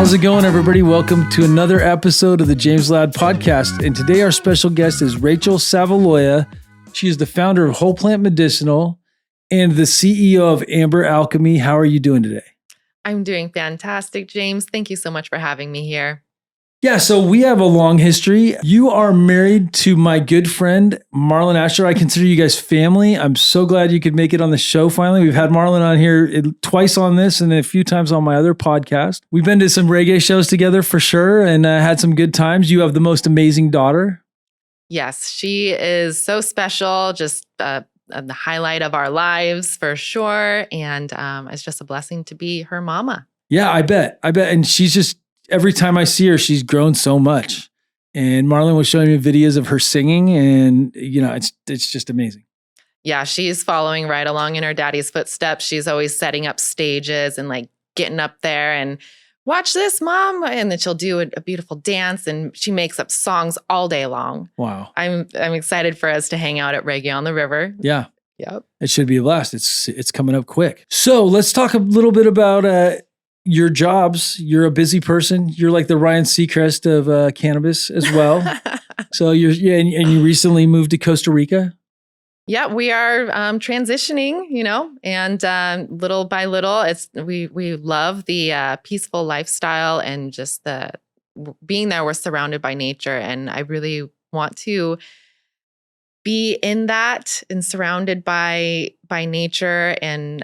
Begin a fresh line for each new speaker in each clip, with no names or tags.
How's it going, everybody? Welcome to another episode of the James Ladd Podcast. And today our special guest is Rachel Savaloja. She is the founder of Whole Plant Medicinal and the CEO of Amber Alchemy. How are you doing today?
I'm doing fantastic, James. Thank you so much for having me here.
Yeah, so we have a long history. You are married to my good friend, Marlon Asher. I consider you guys family. I'm so glad you could make it on the show finally. We've had Marlon on here twice on this and a few times on my other podcast. We've been to some reggae shows together for sure and had some good times. You have the most amazing daughter.
Yes, she is so special, just the highlight of our lives for sure. And it's just a blessing to be her mama.
Yeah, I bet. And she's just, every time I see her, she's grown so much. And Marlon was showing me videos of her singing and, you know, it's just amazing.
Yeah, she's following right along in her daddy's footsteps. She's always setting up stages and like getting up there and watch this, mom. And then she'll do a beautiful dance and she makes up songs all day long.
Wow.
I'm excited for us to hang out at Reggae on the River.
Yeah.
Yep.
It should be a blast. It's coming up quick. So let's talk a little bit about your jobs. You're a busy person. You're like the Ryan Seacrest of cannabis as well. So and you recently moved to Costa Rica.
Yeah, we are transitioning, and little by little, we love the peaceful lifestyle and just the being there. We're surrounded by nature, and I really want to be in that and surrounded by nature and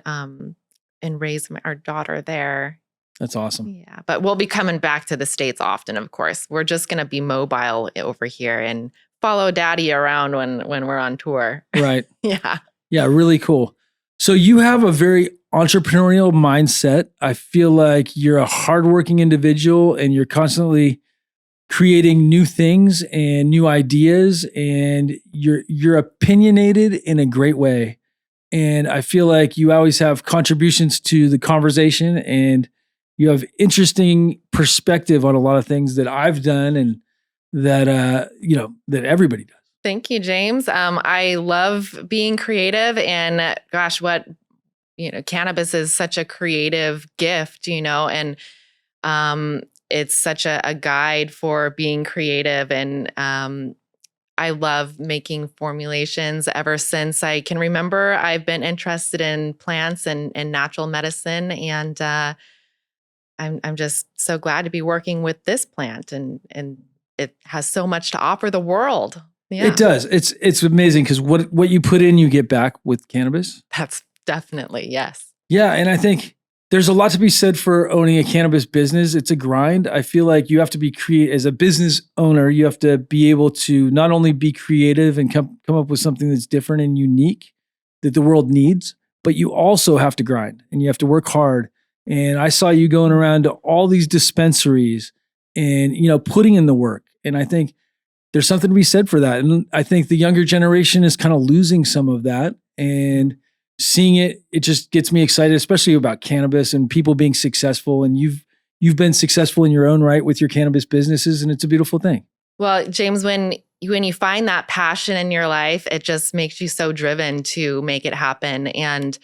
raise our daughter there.
That's awesome.
Yeah, but we'll be coming back to the States often, of course. We're just going to be mobile over here and follow daddy around when we're on tour.
Right.
Yeah.
Yeah, really cool. So you have a very entrepreneurial mindset. I feel like you're a hardworking individual and you're constantly creating new things and new ideas, and you're opinionated in a great way. And I feel like you always have contributions to the conversation and you have interesting perspective on a lot of things that I've done and that that everybody does.
Thank you, James. I love being creative, and gosh, cannabis is such a creative gift, and it's such a guide for being creative. And I love making formulations. Ever since I can remember, I've been interested in plants and natural medicine, and I'm just so glad to be working with this plant, and it has so much to offer the world. Yeah.
It does. It's amazing because what you put in, you get back with cannabis.
That's definitely, yes.
Yeah. And I think there's a lot to be said for owning a cannabis business. It's a grind. I feel like you have to be creative as a business owner. You have to be able to not only be creative and come up with something that's different and unique that the world needs, but you also have to grind and you have to work hard. And I saw you going around to all these dispensaries and, putting in the work. And I think there's something to be said for that. And I think the younger generation is kind of losing some of that, and seeing it just gets me excited, especially about cannabis and people being successful. And you've been successful in your own right with your cannabis businesses, and it's a beautiful thing.
Well, James, when you find that passion in your life, it just makes you so driven to make it happen. And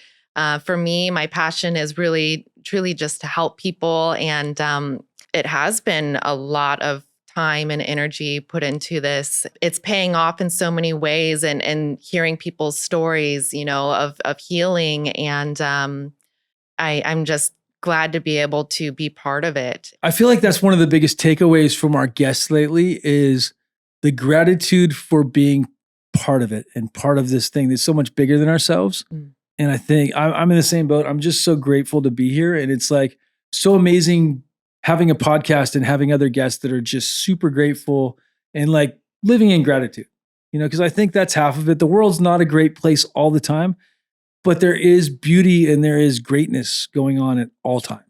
for me, my passion is really, truly just to help people. And it has been a lot of time and energy put into this. It's paying off in so many ways, and hearing people's stories, of healing. And I'm just glad to be able to be part of it.
I feel like that's one of the biggest takeaways from our guests lately is the gratitude for being part of it and part of this thing that's so much bigger than ourselves. Mm. And I think I'm in the same boat. I'm just so grateful to be here. And it's like so amazing having a podcast and having other guests that are just super grateful and like living in gratitude, because I think that's half of it. The world's not a great place all the time, but there is beauty and there is greatness going on at all times.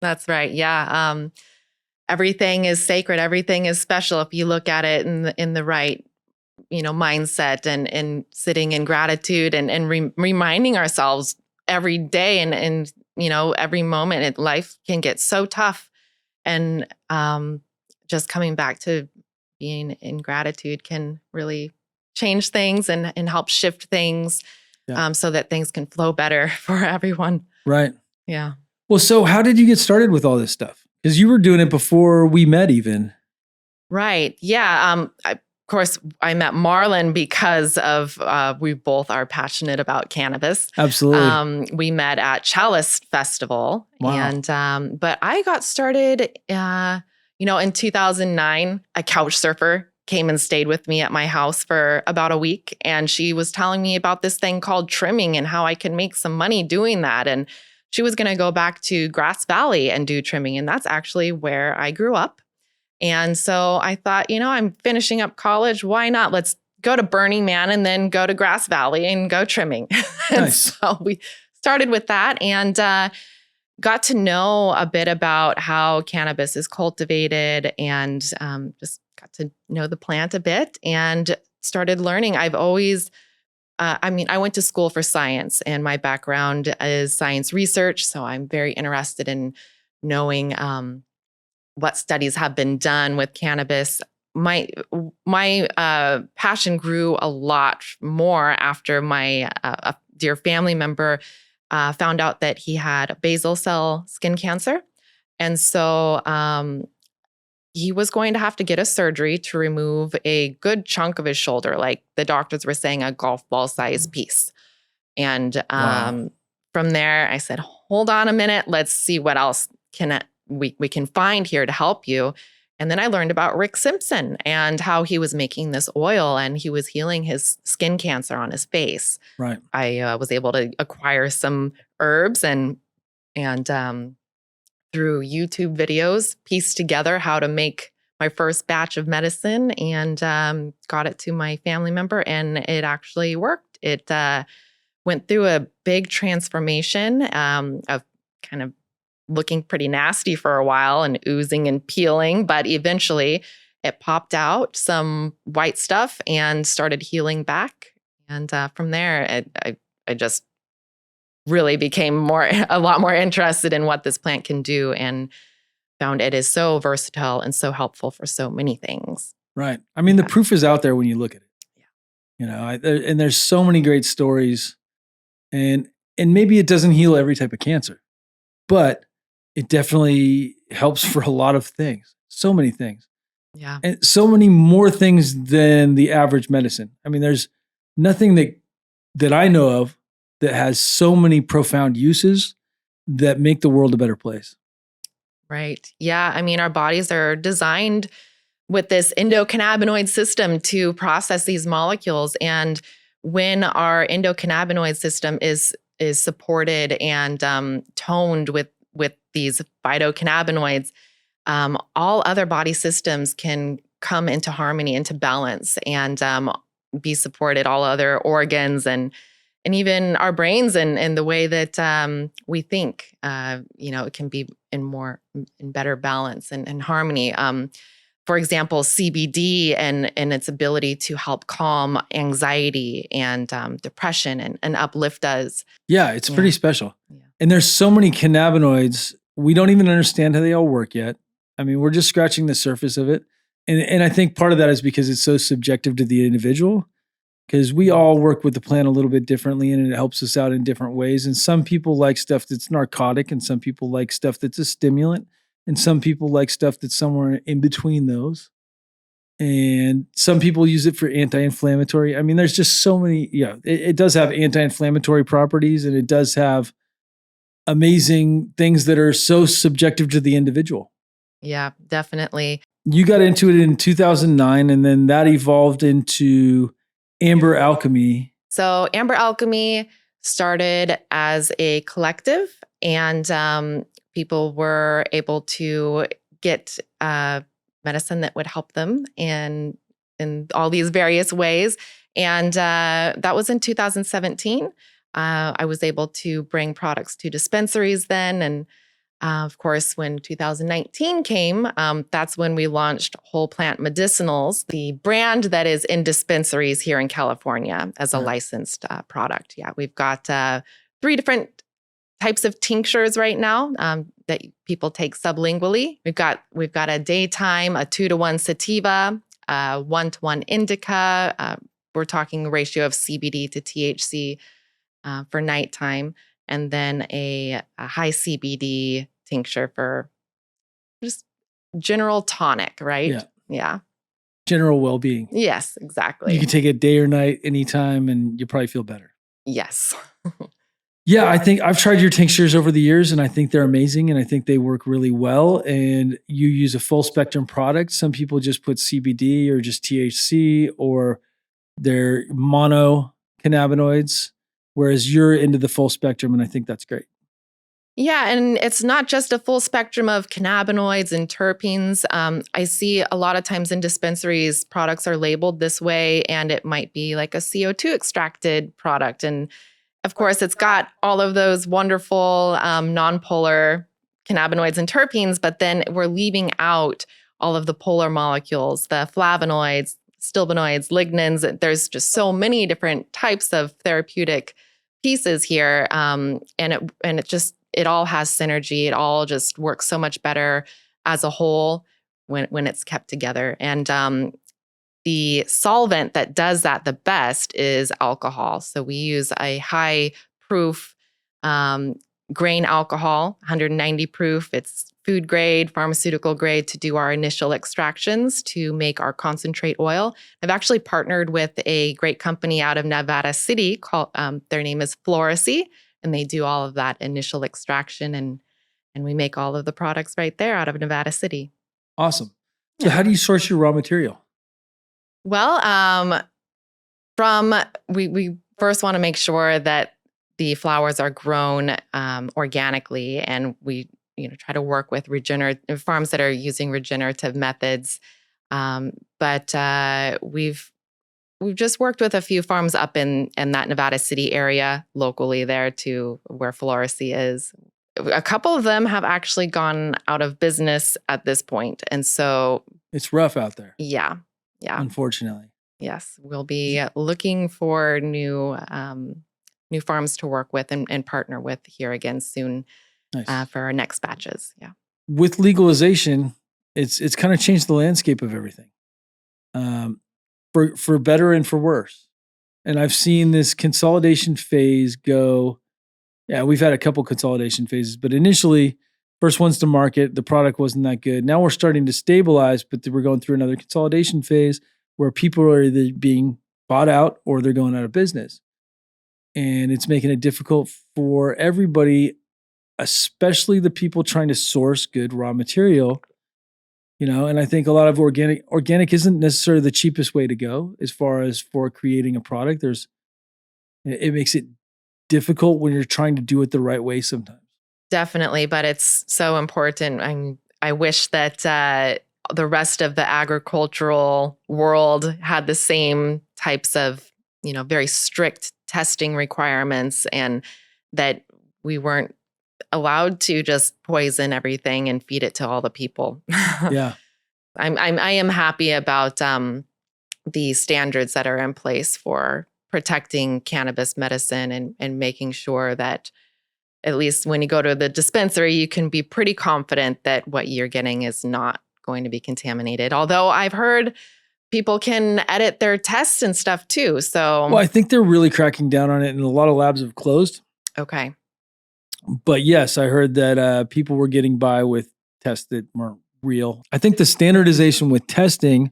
That's right. Yeah. Everything is sacred. Everything is special if you look at it in the right mindset and sitting in gratitude and reminding ourselves every day and every moment. Life can get so tough, and just coming back to being in gratitude can really change things and help shift things, so that things can flow better for everyone.
Right.
Yeah.
Well, so how did you get started with all this stuff? Because you were doing it before we met even.
Right. Yeah. Of course, I met Marlon because of we both are passionate about cannabis.
Absolutely.
We met at Chalice Festival,
Wow.
and but I got started, in 2009. A couch surfer came and stayed with me at my house for about a week, and she was telling me about this thing called trimming and how I can make some money doing that. And she was going to go back to Grass Valley and do trimming, and that's actually where I grew up. And so I thought, I'm finishing up college. Why not? Let's go to Burning Man and then go to Grass Valley and go trimming. And
Nice.
so we started with that and got to know a bit about how cannabis is cultivated and just got to know the plant a bit and started learning. I've always, I went to school for science and my background is science research. So I'm very interested in knowing what studies have been done with cannabis. My passion grew a lot more after my a dear family member found out that he had basal cell skin cancer, and so he was going to have to get a surgery to remove a good chunk of his shoulder, like the doctors were saying, a golf ball size piece. And
Wow.
from there, I said, "Hold on a minute, let's see what else we can find here to help you." And then I learned about Rick Simpson and how he was making this oil and he was healing his skin cancer on his face.
Right.
I was able to acquire some herbs and through YouTube videos, pieced together how to make my first batch of medicine and got it to my family member, and it actually worked. It went through a big transformation of kind of looking pretty nasty for a while and oozing and peeling, but eventually it popped out some white stuff and started healing back. And from there, I just really became a lot more interested in what this plant can do and found it is so versatile and so helpful for so many things.
Right. I mean, the
Yeah.
proof is out there when you look at it.
Yeah.
And there's so many great stories, and maybe it doesn't heal every type of cancer, but it definitely helps for a lot of things. So many things.
Yeah.
And so many more things than the average medicine. I mean, there's nothing that I know of that has so many profound uses that make the world a better place.
Right. Yeah. I mean, our bodies are designed with this endocannabinoid system to process these molecules. And when our endocannabinoid system is supported and toned with these phytocannabinoids, all other body systems can come into harmony, into balance, and be supported. All other organs and even our brains and the way that we think, it can be in better balance and harmony. For example, CBD and its ability to help calm anxiety and depression and uplift us.
Yeah, it's pretty special.
Yeah.
And there's so many cannabinoids. We don't even understand how they all work yet. I mean, we're just scratching the surface of it. And I think part of that is because it's so subjective to the individual, because we all work with the plant a little bit differently and it helps us out in different ways. And some people like stuff that's narcotic, and some people like stuff that's a stimulant, and some people like stuff that's somewhere in between those. And some people use it for anti-inflammatory. I mean, there's just so many. Yeah, it does have anti-inflammatory properties, and it does have amazing things that are so subjective to the individual.
Yeah, definitely.
You got into it in 2009, and then that evolved into Amber Alchemy.
So Amber Alchemy started as a collective, and people were able to get medicine that would help them in all these various ways. And that was in 2017. I was able to bring products to dispensaries then, and of course, when 2019 came, that's when we launched Whole Plant Medicinals, the brand that is in dispensaries here in California as a licensed product. Yeah, we've got 3 different types of tinctures right now that people take sublingually. We've got a daytime, a 2-to-1 sativa, 1-to-1 indica. We're talking a ratio of CBD to THC for nighttime, and then a high CBD tincture for just general tonic, right? Yeah.
General well-being.
Yes, exactly.
You can take it day or night, anytime, and you probably feel better.
Yes.
Yeah, I think I've tried your tinctures over the years, and I think they're amazing, and I think they work really well. And you use a full spectrum product. Some people just put CBD or just THC, or they're mono cannabinoids, whereas you're into the full spectrum, and I think that's great.
Yeah, and it's not just a full spectrum of cannabinoids and terpenes. I see a lot of times in dispensaries, products are labeled this way, and it might be like a CO2 extracted product. And of course, it's got all of those wonderful non-polar cannabinoids and terpenes, but then we're leaving out all of the polar molecules, the flavonoids, stilbenoids, lignans. There's just so many different types of therapeutic pieces here, and it all has synergy. It all just works so much better as a whole when it's kept together. And the solvent that does that the best is alcohol. So we use a high proof grain alcohol, 190 proof. It's food grade, pharmaceutical grade, to do our initial extractions to make our concentrate oil. I've actually partnered with a great company out of Nevada City called, their name is Flavourful, and they do all of that initial extraction, and we make all of the products right there out of Nevada City.
Awesome. So how do you source your raw material?
Well, we first want to make sure that the flowers are grown organically, and we try to work with regenerative farms that are using regenerative methods. But we've just worked with a few farms up in that Nevada City area, locally there to where Flavourful is. A couple of them have actually gone out of business at this point, and so
it's rough out there.
Yeah.
Unfortunately.
Yes, we'll be looking for new farms to work with and partner with here again soon.
Nice.
For our next batches. Yeah.
With legalization, it's kind of changed the landscape of everything, for better and for worse. And I've seen this consolidation phase go. Yeah, we've had a couple consolidation phases, but initially, first ones to market, the product wasn't that good. Now we're starting to stabilize, but we're going through another consolidation phase where people are either being bought out or they're going out of business. And it's making it difficult for everybody, especially the people trying to source good raw material. And I think a lot of organic isn't necessarily the cheapest way to go as far as for creating a product. It makes it difficult when you're trying to do it the right way sometimes.
Definitely, but it's so important. I wish that the rest of the agricultural world had the same types of, very strict testing requirements, and that we weren't allowed to just poison everything and feed it to all the people.
Yeah.
I am happy about the standards that are in place for protecting cannabis medicine and making sure that at least when you go to the dispensary, you can be pretty confident that what you're getting is not going to be contaminated. Although I've heard people can edit their tests and stuff too. So,
well, I think they're really cracking down on it, and a lot of labs have closed.
Okay.
But yes, I heard that people were getting by with tests that weren't real. I think the standardization with testing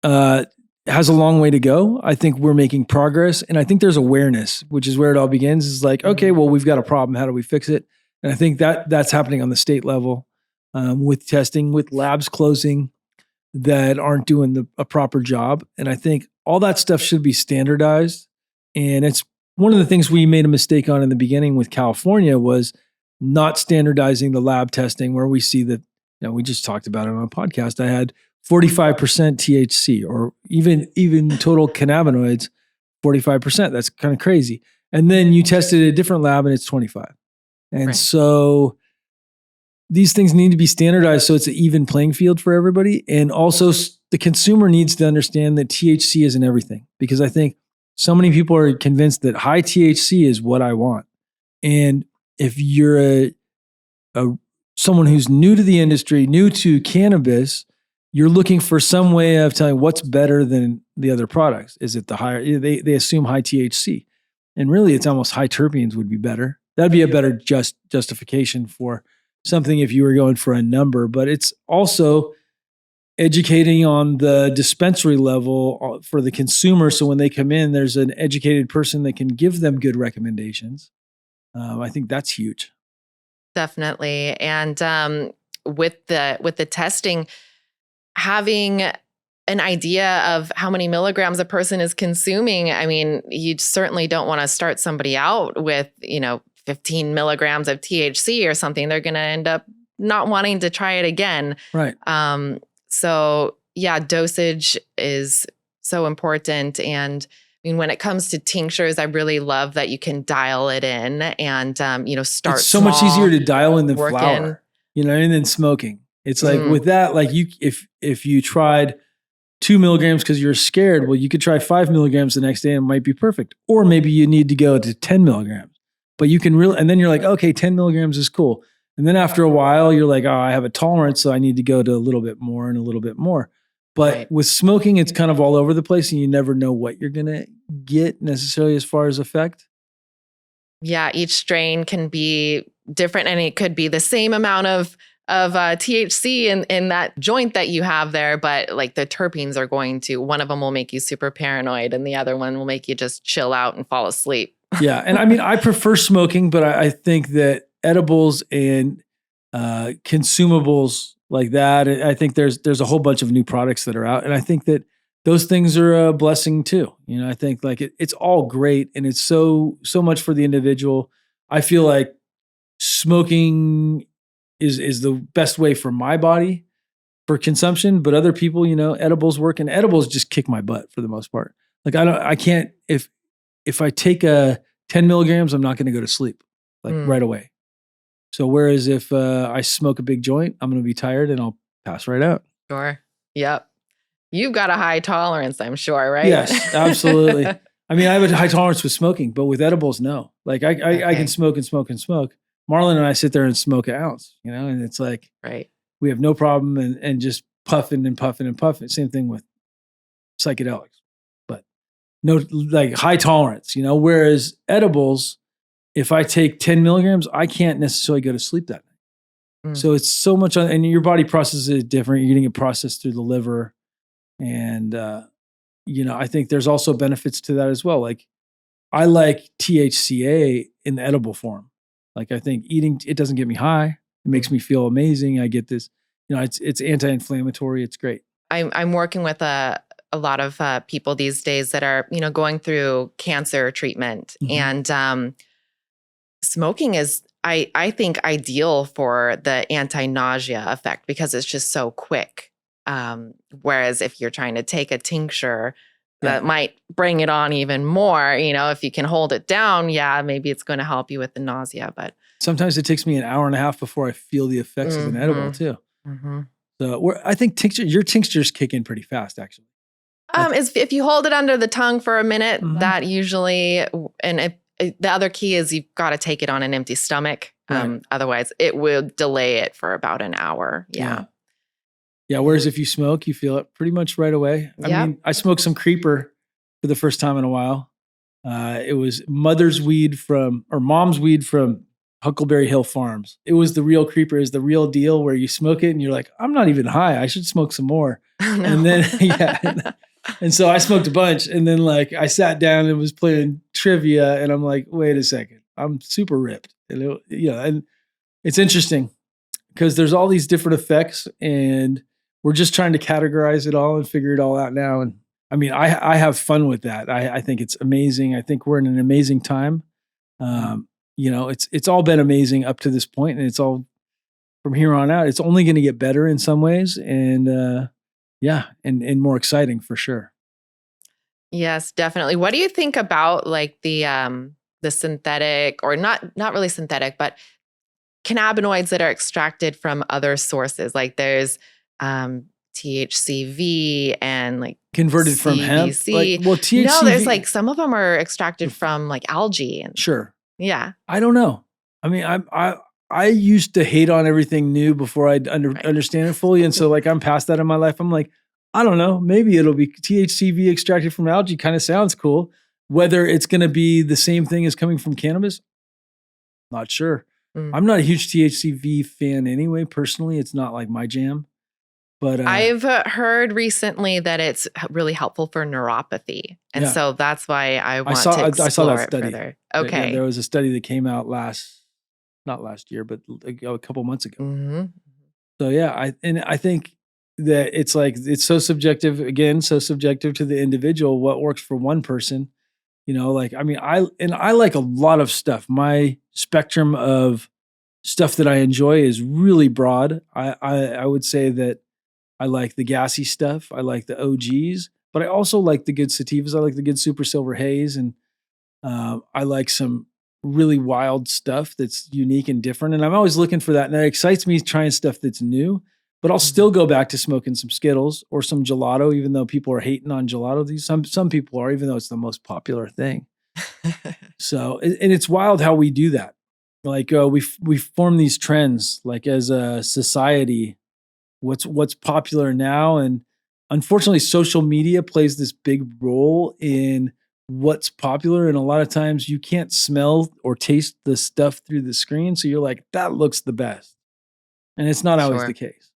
has a long way to go. I think we're making progress, and I think there's awareness, which is where it all begins. Is like, okay, well, we've got a problem. How do we fix it? And I think that's happening on the state level with testing, with labs closing that aren't doing a proper job. And I think all that stuff should be standardized. And it's one of the things we made a mistake on in the beginning with California was not standardizing the lab testing, where we see that, we just talked about it on a podcast. I had 45% THC, or even total cannabinoids, 45%. That's kind of crazy. And then you tested a different lab and it's 25. And
Right.
So these things need to be standardized so it's an even playing field for everybody. And also the consumer needs to understand that THC isn't everything, because I think so many people are convinced that high THC is what I want. And if you're someone who's new to the industry, new to cannabis, you're looking for some way of telling what's better than the other products. Is it the higher? They assume high THC, and really it's almost high terpenes would be better. That'd be a better justification for something if you were going for a number, but it's also educating on the dispensary level for the consumer. So when they come in, there's an educated person that can give them good recommendations. I think that's huge.
Definitely. And with the testing, having an idea of how many milligrams a person is consuming, I mean, you certainly don't want to start somebody out with, 15 milligrams of THC or something. They're going to end up not wanting to try it again.
Right.
So yeah, dosage is so important. And I mean, when it comes to tinctures, I really love that you can dial it in and, start
It's so much
small,
easier to dial in than
work
flower, and then smoking. It's like with that, like if you tried 2 milligrams because you're scared, well, you could try 5 milligrams the next day and it might be perfect. Or maybe you need to go to 10 milligrams, but you can and then you're like, okay, 10 milligrams is cool. And then after a while, you're like, oh, I have a tolerance, so I need to go to a little bit more and a little bit more. But
Right.
with smoking, it's kind of all over the place and you never know what you're going to get necessarily as far as effect.
Yeah, each strain can be different, and it could be the same amount of THC in that joint that you have there, but like the terpenes are one of them will make you super paranoid and the other one will make you just chill out and fall asleep.
Yeah. And I mean, I prefer smoking, but I think that edibles and consumables like that, I think there's a whole bunch of new products that are out. And I think that those things are a blessing too. I think like it's all great and it's so much for the individual. I feel like smoking is the best way for my body for consumption, but other people, edibles work, and edibles just kick my butt for the most part. Like I can't, if I take a 10 milligrams, I'm not going to go to sleep right away. So whereas if I smoke a big joint, I'm going to be tired and I'll pass right out.
Sure. Yep. You've got a high tolerance, I'm sure, right?
Yes, absolutely. I mean, I have a high tolerance with smoking, but with edibles, no. Like I can smoke and smoke and smoke. Marlon and I sit there and smoke an ounce, and it's like,
right.
We have no problem and just puffing and puffing and puffing. Same thing with psychedelics, but no, like high tolerance, whereas edibles, if I take 10 milligrams, I can't necessarily go to sleep that night. So it's so much and your body processes it different. You're getting it processed through the liver. And, I think there's also benefits to that as well. Like I like THCA in the edible form. Like I think eating, it doesn't get me high. It makes me feel amazing. I get this, it's anti-inflammatory. It's great.
I'm working with a lot of people these days that are, going through cancer treatment. And smoking is, I think, ideal for the anti-nausea effect because it's just so quick. Whereas if you're trying to take a tincture, that might bring it on even more. If you can hold it down, maybe it's going to help you with the nausea. But
sometimes it takes me an hour and a half before I feel the effects of an edible too. So I think your tinctures kick in pretty fast, actually.
If you hold it under the tongue for a minute, that usually, and the other key is you've got to take it on an empty stomach.
Right.
Otherwise, it will delay it for about an hour.
Yeah. Whereas if you smoke, you feel it pretty much right away. I mean, I smoked some creeper for the first time in a while. It was mom's weed from Huckleberry Hill Farms. It was the real creeper, is the real deal where you smoke it and you're like, I'm not even high. I should smoke some more.
No.
And then, and so I smoked a bunch and then like I sat down and was playing trivia and I'm like, wait a second, I'm super ripped. And and it's interesting because there's all these different effects and we're just trying to categorize it all and figure it all out now. And I mean, I have fun with that. I think it's amazing. I think we're in an amazing time. It's all been amazing up to this point, and it's all from here on out. It's only going to get better in some ways, and and more exciting for sure.
Yes, definitely. What do you think about like the synthetic, or not really synthetic, but cannabinoids that are extracted from other sources? Like there's THCV and like
converted
CBC.
From hemp. THCV.
No, there's like some of them are extracted from like algae. And
sure.
Yeah.
I don't know. I mean, I used to hate on everything new before I'd understand it fully, and so like I'm past that in my life. I'm like, I don't know. Maybe it'll be THCV extracted from algae. Kind of sounds cool. Whether it's going to be the same thing as coming from cannabis, not sure. I'm not a huge THCV fan anyway. Personally, it's not like my jam. But
I've heard recently that it's really helpful for neuropathy. And so that's why I want to
I saw that
explore it
study.
further.
Yeah,
Okay.
there was a study that came out not last year, but a couple months ago.
Mm-hmm.
So yeah, I think that it's so subjective, again, so subjective to the individual, what works for one person. Like, I mean, I like a lot of stuff. My spectrum of stuff that I enjoy is really broad. I would say that I like the gassy stuff. I like the OGs, but I also like the good sativas. I like the good super silver haze, and I like some really wild stuff that's unique and different. And I'm always looking for that. And that excites me trying stuff that's new. But I'll still go back to smoking some Skittles or some gelato, even though people are hating on gelato. Some people are, even though it's the most popular thing. So, and it's wild how we do that. Like we form these trends, like as a society, what's popular now, and unfortunately social media plays this big role in what's popular, and a lot of times you can't smell or taste the stuff through the screen, so you're like, that looks the best, and it's not always the case.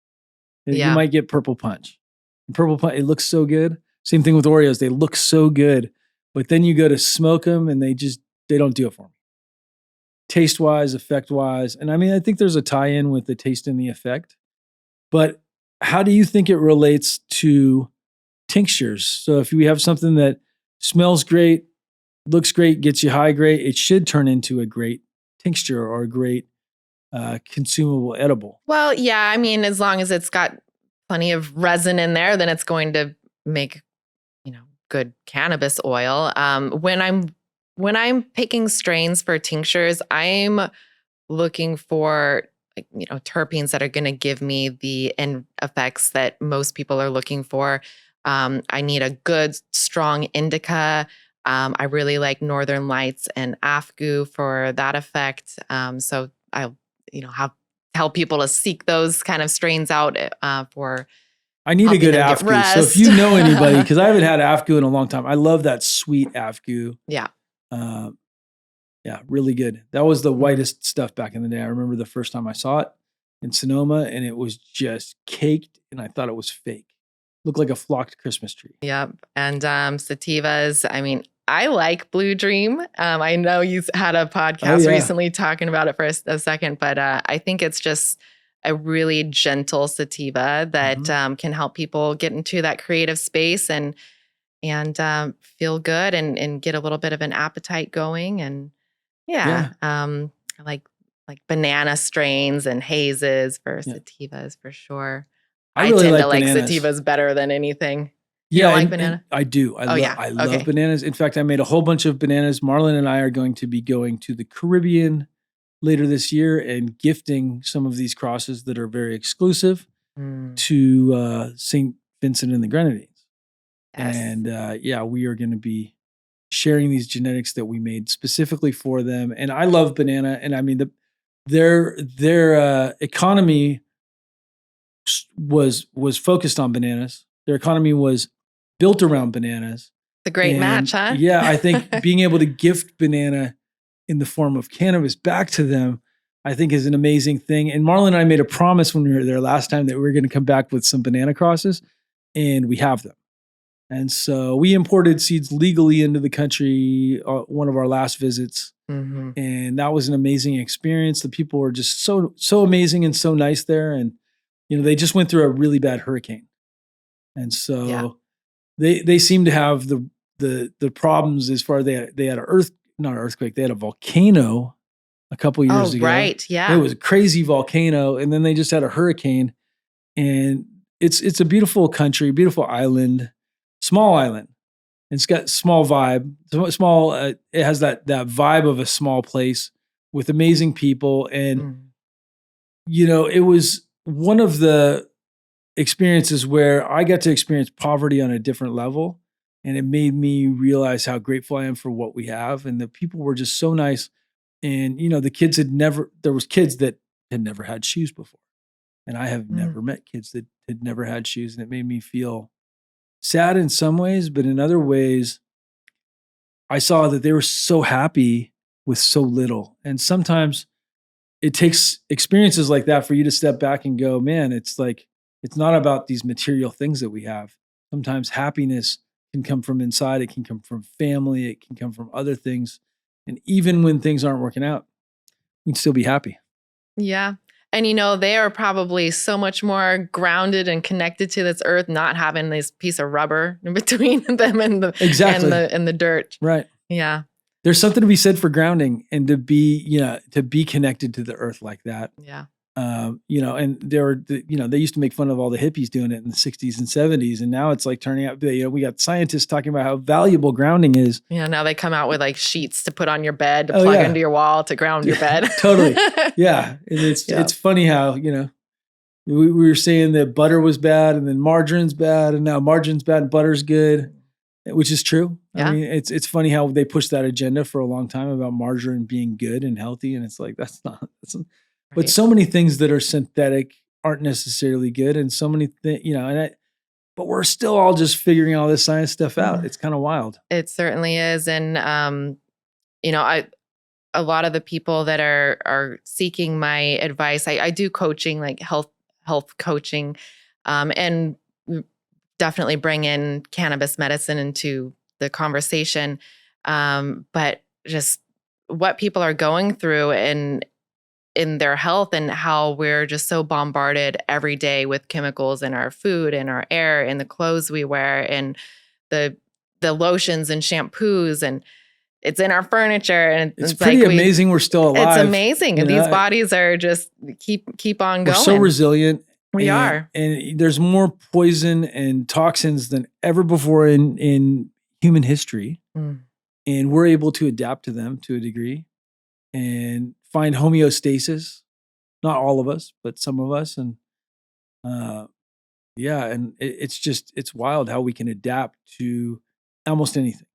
You might get purple punch. Purple punch, it looks so good. Same thing with Oreos, they look so good, but then you go to smoke them and they don't do it for me, taste wise, effect wise. And I mean, I think there's a tie-in with the taste and the effect. But how do you think it relates to tinctures? So if we have something that smells great, looks great, gets you high great, it should turn into a great tincture or a great consumable edible.
Well, yeah. I mean, as long as it's got plenty of resin in there, then it's going to make, good cannabis oil. When I'm picking strains for tinctures, I'm looking for terpenes that are going to give me the end effects that most people are looking for. I need a good, strong indica. I really like Northern Lights and Afgoo for that effect. So I'll, tell people to seek those kind of strains out for.
I need a good Afgoo. So if you know anybody, because I haven't had Afgoo in a long time, I love that sweet Afgoo.
Yeah.
Yeah, really good. That was the whitest stuff back in the day. I remember the first time I saw it in Sonoma, and it was just caked, and I thought it was fake. Looked like a flocked Christmas tree.
Yep. And sativas, I mean, I like Blue Dream. I know you had a podcast recently talking about it for a second, but I think it's just a really gentle sativa that can help people get into that creative space and feel good and get a little bit of an appetite going. And like banana strains and hazes for sativas for sure.
I really
tend to like
bananas.
Sativas better than anything. You don't like banana?
I do. I love bananas. In fact, I made a whole bunch of bananas. Marlon and I are going to be going to the Caribbean later this year and gifting some of these crosses that are very exclusive to St. Vincent and the Grenadines. Yes. And we are going to be sharing these genetics that we made specifically for them. And I love banana. And I mean, their economy was focused on bananas. Their economy was built around bananas.
The great match, huh?
Yeah, I think being able to gift banana in the form of cannabis back to them, I think is an amazing thing. And Marlon and I made a promise when we were there last time that we were going to come back with some banana crosses, and we have them. And so we imported seeds legally into the country one of our last visits. And that was an amazing experience. The people were just so amazing and so nice there. And, they just went through a really bad hurricane. And so they seem to have the problems as far as they had not an earthquake, they had a volcano a couple years ago.
Right. Yeah.
It was a crazy volcano. And then they just had a hurricane. And it's a beautiful country, beautiful island. Small island. It's got small vibe. Small. It has that vibe of a small place with amazing people, and it was one of the experiences where I got to experience poverty on a different level, and it made me realize how grateful I am for what we have, and the people were just so nice. And the kids there was kids that had never had shoes before, and I have never met kids that had never had shoes, and it made me feel sad in some ways, but in other ways, I saw that they were so happy with so little. And sometimes it takes experiences like that for you to step back and go, man, it's like, it's not about these material things that we have. Sometimes happiness can come from inside. It can come from family. It can come from other things. And even when things aren't working out, we can still be happy.
Yeah. And they are probably so much more grounded and connected to this earth, not having this piece of rubber in between them and the
Exactly.
and the dirt.
Right.
Yeah.
There's something to be said for grounding and to be connected to the earth like that.
Yeah.
And they used to make fun of all the hippies doing it in the 60s and 70s. And now it's like turning out, we got scientists talking about how valuable grounding is.
Yeah. Now they come out with like sheets to put on your bed, to plug into your wall, to ground your bed.
Totally. Yeah. And it's funny how, we were saying that butter was bad and then margarine's bad. And now margarine's bad and butter's good, which is true.
Yeah.
I mean, it's funny how they pushed that agenda for a long time about margarine being good and healthy. And it's like, that's not. But so many things that are synthetic aren't necessarily good. And so many things, but we're still all just figuring all this science stuff out. It's kind of wild.
It certainly is. And, a lot of the people that are seeking my advice, I do coaching, like health coaching, and definitely bring in cannabis medicine into the conversation. But just what people are going through in their health and how we're just so bombarded every day with chemicals in our food and our air and the clothes we wear and the lotions and shampoos, and it's in our furniture. And
it's pretty amazing we're still alive.
It's amazing. And these bodies are just keep on going.
We're so resilient.
We are.
And there's more poison and toxins than ever before in human history. And we're able to adapt to them to a degree and find homeostasis. Not all of us, but some of us. And and it's wild how we can adapt to almost anything.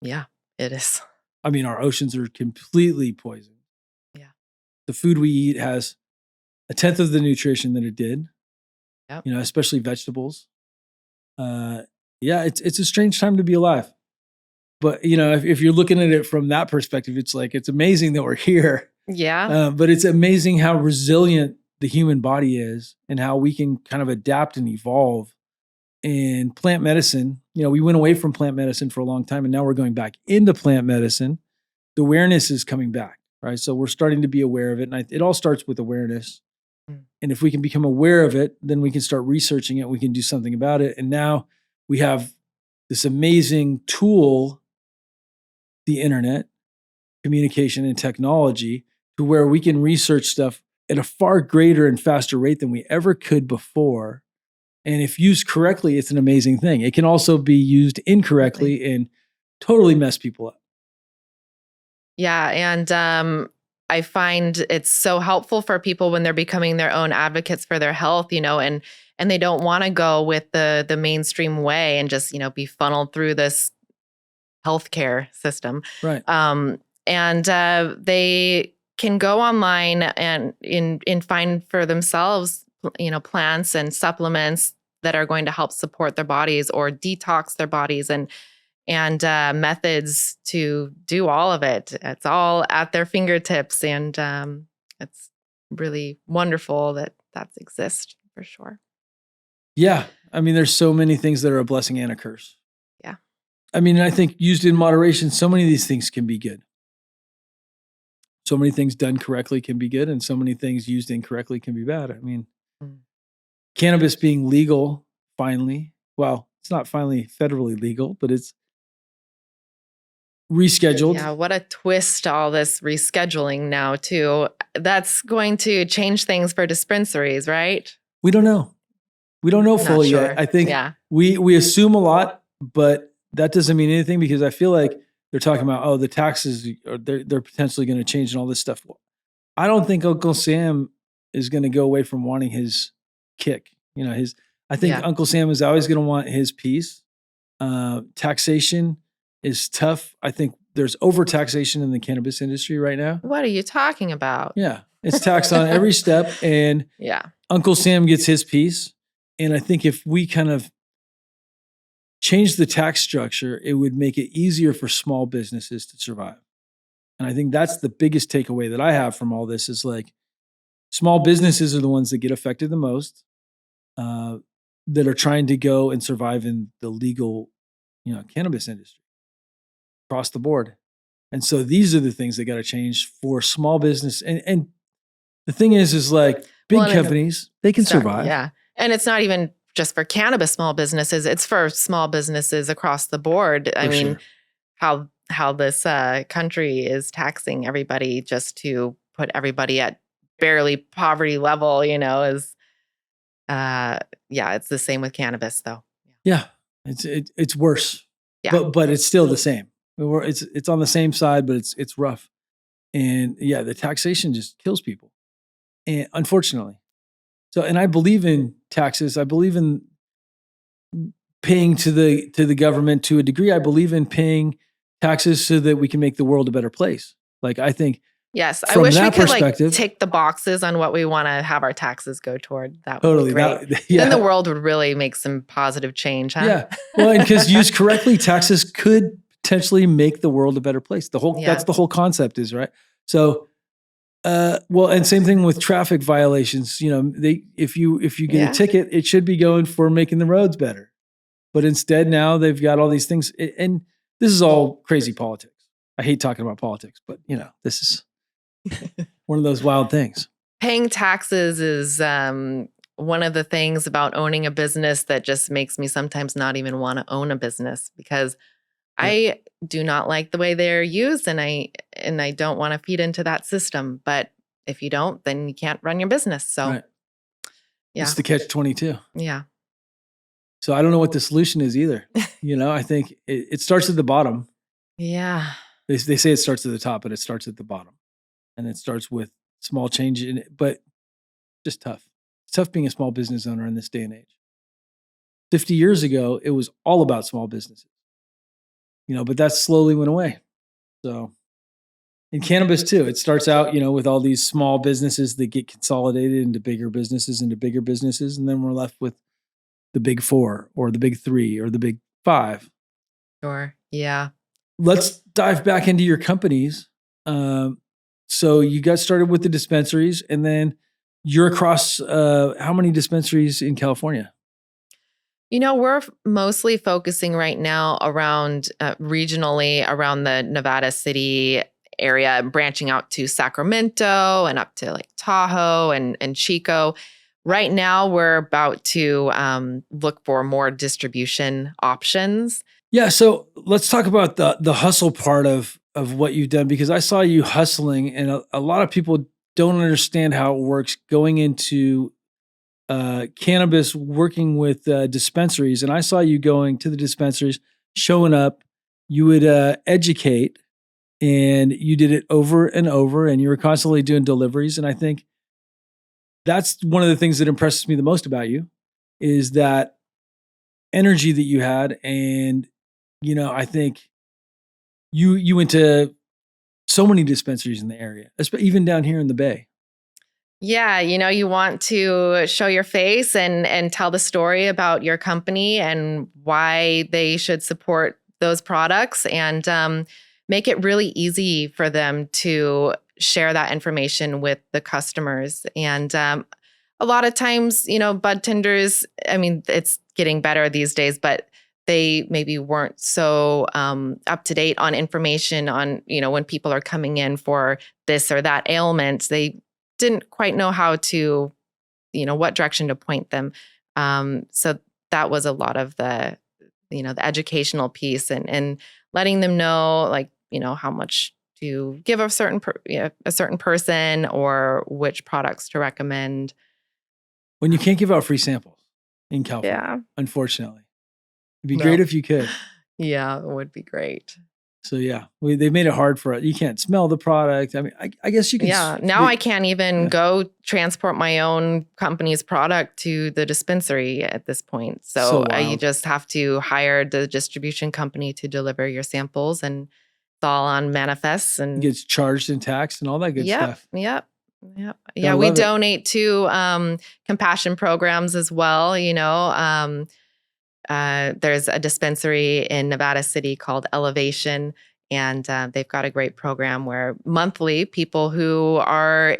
Yeah, it is.
I mean, our oceans are completely poisoned.
Yeah.
The food we eat has 1/10 of the nutrition that it did.
Yep.
Especially vegetables. It's a strange time to be alive. But if you're looking at it from that perspective, it's like it's amazing that we're here.
Yeah.
But it's amazing how resilient the human body is and how we can kind of adapt and evolve. And plant medicine, we went away from plant medicine for a long time, and now we're going back into plant medicine. The awareness is coming back, right? So we're starting to be aware of it, and it all starts with awareness. And if we can become aware of it, then we can start researching it. We can do something about it. And now we have this amazing tool, the internet, communication, and technology, to where we can research stuff at a far greater and faster rate than we ever could before. And if used correctly, it's an amazing thing. It can also be used incorrectly and totally mess people up.
Yeah. And I find it's so helpful for people when they're becoming their own advocates for their health, and they don't want to go with the mainstream way and just, be funneled through this healthcare system.
Right.
And they can go online and find for themselves, plants and supplements that are going to help support their bodies or detox their bodies and methods to do all of it. It's all at their fingertips. And it's really wonderful that exists for sure.
Yeah. I mean, there's so many things that are a blessing and a curse.
Yeah.
I mean, I think used in moderation, so many of these things can be good. So many things done correctly can be good, and so many things used incorrectly can be bad. I mean, cannabis being legal finally, well, it's not finally federally legal, but it's rescheduled.
Yeah, what a twist to all this rescheduling now too. That's going to change things for dispensaries, right?
We don't know. We don't know fully
sure.
yet. I think we assume a lot, but that doesn't mean anything, because I feel like they're talking about, the taxes are they're potentially going to change and all this stuff. I don't think Uncle Sam is going to go away from wanting his kick. I think Uncle Sam is always going to want his piece. Taxation is tough. I think there's overtaxation in the cannabis industry right now.
What are you talking about?
Yeah. It's taxed on every step, and Uncle Sam gets his piece. And I think if we kind of change the tax structure, it would make it easier for small businesses to survive. And I think that's the biggest takeaway that I have from all this is like small businesses are the ones that get affected the most, uh, that are trying to go and survive in the legal, cannabis industry across the board. And so these are the things that got to change for small business. And the thing is like big
Well, and
companies, they can survive.
Yeah. And it's not even just for cannabis small businesses, it's for small businesses across the board. I mean, how this country is taxing everybody just to put everybody at barely poverty level, is it's the same with cannabis though.
Yeah. It's worse.
Yeah.
But it's still the same. It's on the same side, but it's rough. And yeah, the taxation just kills people. And unfortunately. So, and I believe in taxes. I believe in paying to the government to a degree. I believe in paying taxes so that we can make the world a better place. Like I think
yes, I wish we could like tick the boxes on what we want to have our taxes go toward. That would be great. Then the world would really make some positive change, huh?
Yeah. Well, and because used correctly, taxes could potentially make the world a better place. That's the whole concept is, right? So well, and same thing with traffic violations. If you get a ticket, it should be going for making the roads better. But instead now they've got all these things, and this is all crazy politics. I hate talking about politics, but this is one of those wild things.
Paying taxes is one of the things about owning a business that just makes me sometimes not even want to own a business because I do not like the way they're used, and I don't want to feed into that system. But if you don't, then you can't run your business. So,
it's the catch-22.
Yeah.
So I don't know what the solution is either. I think it starts at the bottom.
Yeah.
They say it starts at the top, but it starts at the bottom, and it starts with small change in it. But just tough. It's tough being a small business owner in this day and age. 50 years ago, it was all about small businesses. But that slowly went away. So in cannabis too, it starts out, with all these small businesses that get consolidated into bigger businesses, and then we're left with the big 4 or the big 3 or the big 5.
Sure. Yeah.
Let's dive back into your companies. So you got started with the dispensaries, and then you're across how many dispensaries in California?
We're mostly focusing right now around regionally around the Nevada City area, branching out to Sacramento and up to like Tahoe and Chico. Right now, we're about to look for more distribution options.
Yeah, so let's talk about the hustle part of what you've done, because I saw you hustling, and a lot of people don't understand how it works going into cannabis, working with dispensaries. And I saw you going to the dispensaries, showing up. You would educate, and you did it over and over, and you were constantly doing deliveries. And I think that's one of the things that impresses me the most about you is that energy that you had. And, I think you went to so many dispensaries in the area, even down here in the Bay.
Yeah, you want to show your face and tell the story about your company and why they should support those products, and make it really easy for them to share that information with the customers. And a lot of times, bud tenders, I mean, it's getting better these days, but they maybe weren't so up to date on information on, when people are coming in for this or that ailment, they didn't quite know how to, what direction to point them. So that was a lot of the educational piece and letting them know, like, how much to give a certain person or which products to recommend.
When you can't give out free samples in California, unfortunately. It'd be great if you could.
Yeah, it would be great.
So yeah, they've made it hard for it. You can't smell the product. I mean, I guess you can.
Yeah, now I can't even go transport my own company's product to the dispensary at this point. So you just have to hire the distribution company to deliver your samples, and it's all on manifests and
it gets charged in tax and all that good stuff.
Yep. Yeah, we donate to compassion programs as well. There's a dispensary in Nevada City called Elevation, And they've got a great program where monthly people who are,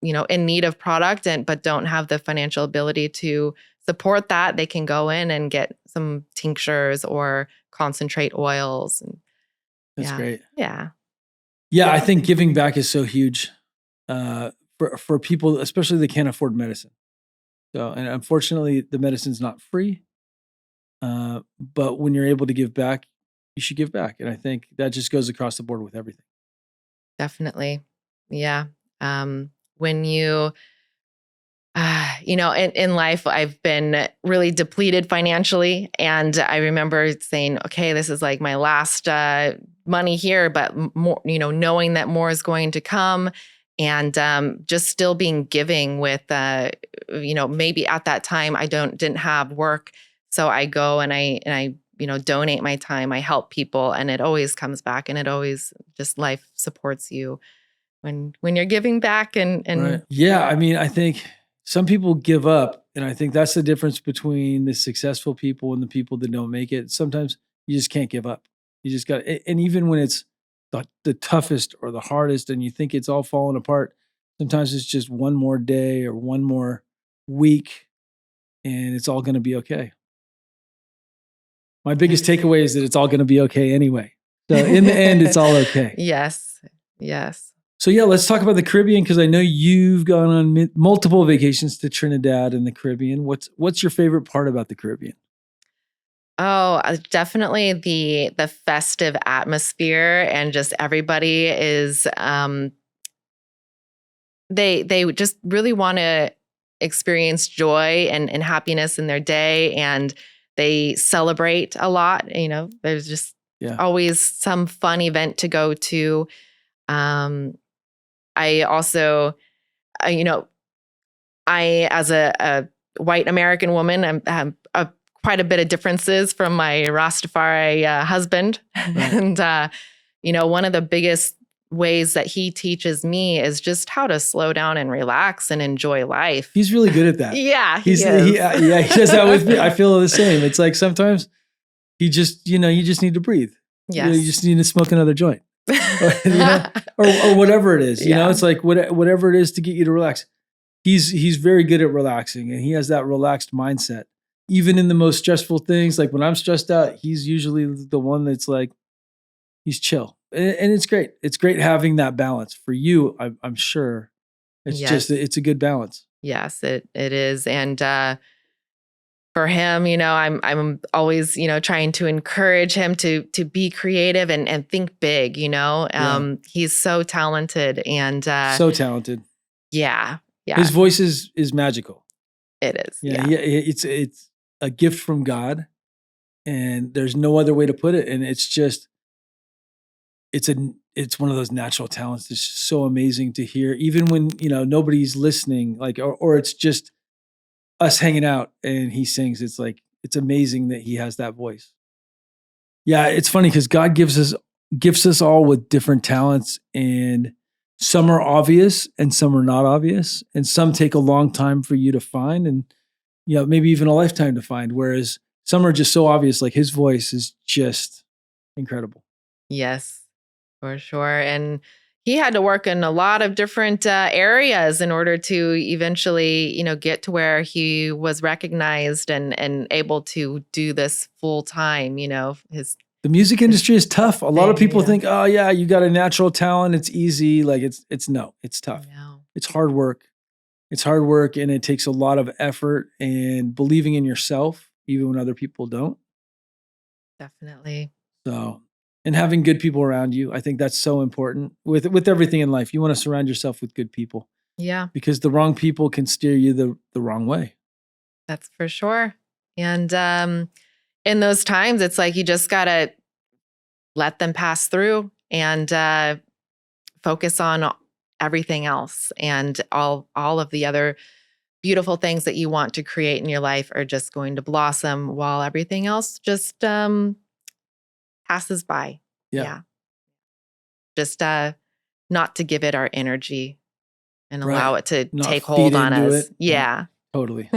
in need of product but don't have the financial ability to support that, they can go in and get some tinctures or concentrate oils. And
That's great.
Yeah.
Yeah, I think giving back is so huge for people, especially that can't afford medicine. So, and unfortunately, the medicine's not free. But when you're able to give back, you should give back. And I think that just goes across the board with everything.
Definitely. Yeah. When you, in life, I've been really depleted financially. And I remember saying, okay, this is like my last money here, but more, knowing that more is going to come, and just still being giving with, maybe at that time I didn't have work. So I go and I donate my time, I help people, and it always comes back, and it always just life supports you when you're giving back. And
Right. Yeah. I mean, I think some people give up, and I think that's the difference between the successful people and the people that don't make it. Sometimes you just can't give up. You just got, and even when it's the toughest or the hardest, and you think it's all falling apart, sometimes it's just one more day or one more week, and it's all going to be okay. My biggest takeaway is that it's all going to be okay anyway. So in the end, it's all okay.
Yes.
So yeah, let's talk about the Caribbean, because I know you've gone on multiple vacations to Trinidad and the Caribbean. What's your favorite part about the Caribbean?
Oh, definitely the festive atmosphere, and just everybody is they just really want to experience joy and happiness in their day, and they celebrate a lot. There's just always some fun event to go to. I also, I as a white American woman, I'm quite a bit of differences from my Rastafari husband. Right. And, one of the biggest ways that he teaches me is just how to slow down and relax and enjoy life.
He's really good at that.
Yeah,
he does that with me. I feel the same. It's like sometimes you just need to breathe.
Yes.
You just need to smoke another joint. or whatever it is. It's like whatever it is to get you to relax. He's very good at relaxing, and he has that relaxed mindset. Even in the most stressful things, like when I'm stressed out, he's usually the one that's like, he's chill. And it's great. It's great having that balance for you. I'm sure it's just, it's a good balance.
Yes, it is. And for him, I'm always, trying to encourage him to be creative and think big, he's so talented and
so talented.
Yeah.
His voice is magical.
It is.
Yeah. It's a gift from God, and there's no other way to put it. And it's just, it's one of those natural talents that's just so amazing to hear, even when, nobody's listening, like, or it's just us hanging out and he sings. It's like, it's amazing that he has that voice. Yeah. It's funny because God gifts us all with different talents, and some are obvious and some are not obvious. And some take a long time for you to find, and, maybe even a lifetime to find. Whereas some are just so obvious, like his voice is just incredible.
Yes, for sure. And he had to work in a lot of different areas in order to eventually, get to where he was recognized and able to do this full time.
The music industry is tough. A lot of people think, oh yeah, you got a natural talent, it's easy. Like it's tough. It's hard work. It's hard work, and it takes a lot of effort and believing in yourself, even when other people don't.
Definitely.
So, and having good people around you, I think that's so important with everything in life. You want to surround yourself with good people.
Yeah.
Because the wrong people can steer you the wrong way.
That's for sure. And in those times, it's like you just got to let them pass through and focus on everything else, and all of the other beautiful things that you want to create in your life are just going to blossom while everything else just passes by. Yeah. Just not to give it our energy and allow it to
not
take hold on us.
It.
Yeah.
Totally.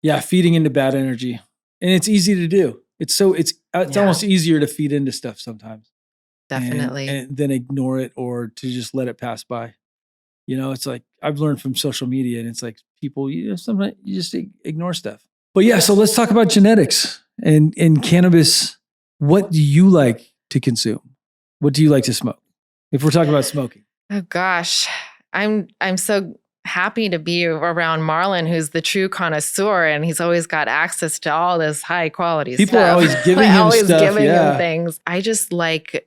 Yeah, feeding into bad energy. And it's easy to do. It's almost easier to feed into stuff sometimes.
Definitely.
and then ignore it or to just let it pass by. It's like I've learned from social media, and it's like people, sometimes you just ignore stuff. But yeah, so let's talk about genetics and cannabis. What do you like to consume? What do you like to smoke? If we're talking about smoking.
Oh gosh, I'm so happy to be around Marlon, who's the true connoisseur, and he's always got access to all this high quality
People
stuff.
are always giving him stuff.
Giving
Yeah.
him things. I just like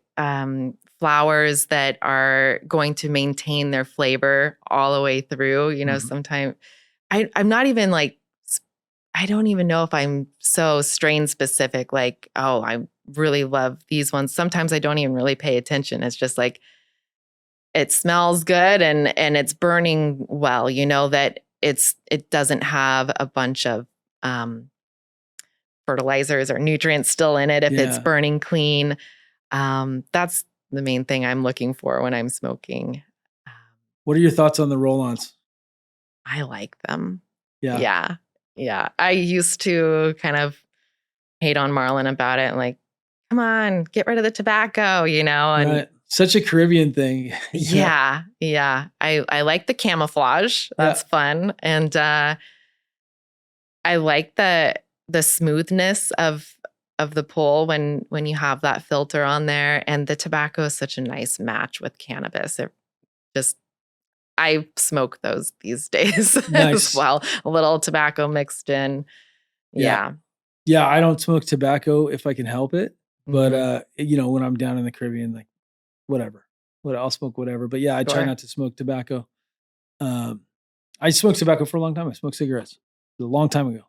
flowers that are going to maintain their flavor all the way through. Sometimes I'm not even like, I don't even know if I'm so strain specific. Like, oh, I really love these ones. Sometimes I don't even really pay attention. It's just like, it smells good and it's burning well, that it doesn't have a bunch of fertilizers or nutrients still in it if it's burning clean. That's the main thing I'm looking for when I'm smoking.
What are your thoughts on the roll-ons?
I like them.
Yeah.
Yeah. I used to kind of hate on Marlon about it and like, come on, get rid of the tobacco, and
Right. Such a Caribbean thing.
Yeah. I like the camouflage. That's fun. And I like the smoothness of the pull when you have that filter on there. And the tobacco is such a nice match with cannabis. I smoke those these days as well. A little tobacco mixed in. Yeah.
Yeah, I don't smoke tobacco if I can help it. But when I'm down in the Caribbean, like whatever. I'll smoke whatever. But yeah, I try not to smoke tobacco. I smoked tobacco for a long time. I smoked cigarettes a long time ago.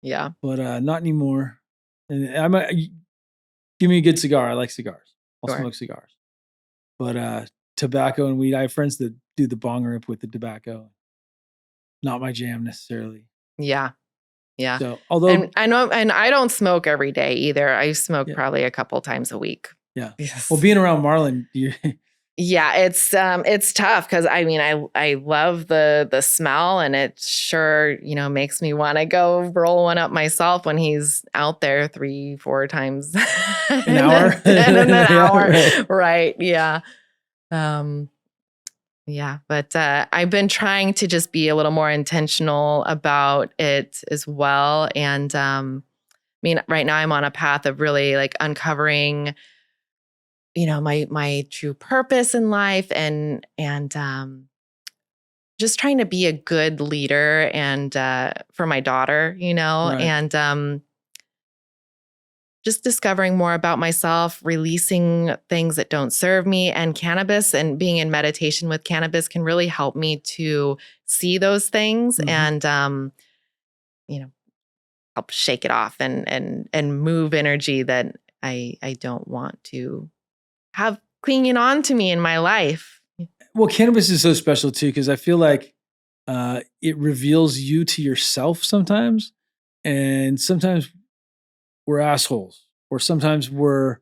Yeah.
But not anymore. And give me a good cigar. I like cigars. I'll smoke cigars. But tobacco and weed, I have friends that do the bong rip with the tobacco. Not my jam necessarily.
Yeah.
So, although
and I don't smoke every day either. I smoke probably a couple times a week.
Yeah.
Yes.
Well, being around Marlon,
yeah, it's tough because I love the smell, and it sure makes me want to go roll one up myself when he's out there 3-4 times
an hour
in an hour.
Right.
Right. Yeah. Yeah, but I've been trying to just be a little more intentional about it as well. And right now I'm on a path of really like uncovering, my true purpose in life and just trying to be a good leader and for my daughter,
Right.
and just discovering more about myself, releasing things that don't serve me, and cannabis and being in meditation with cannabis can really help me to see those things and, help shake it off and move energy that I don't want to have clinging on to me in my life.
Well, cannabis is so special too, because I feel like it reveals you to yourself sometimes. And sometimes we're assholes, or sometimes we're,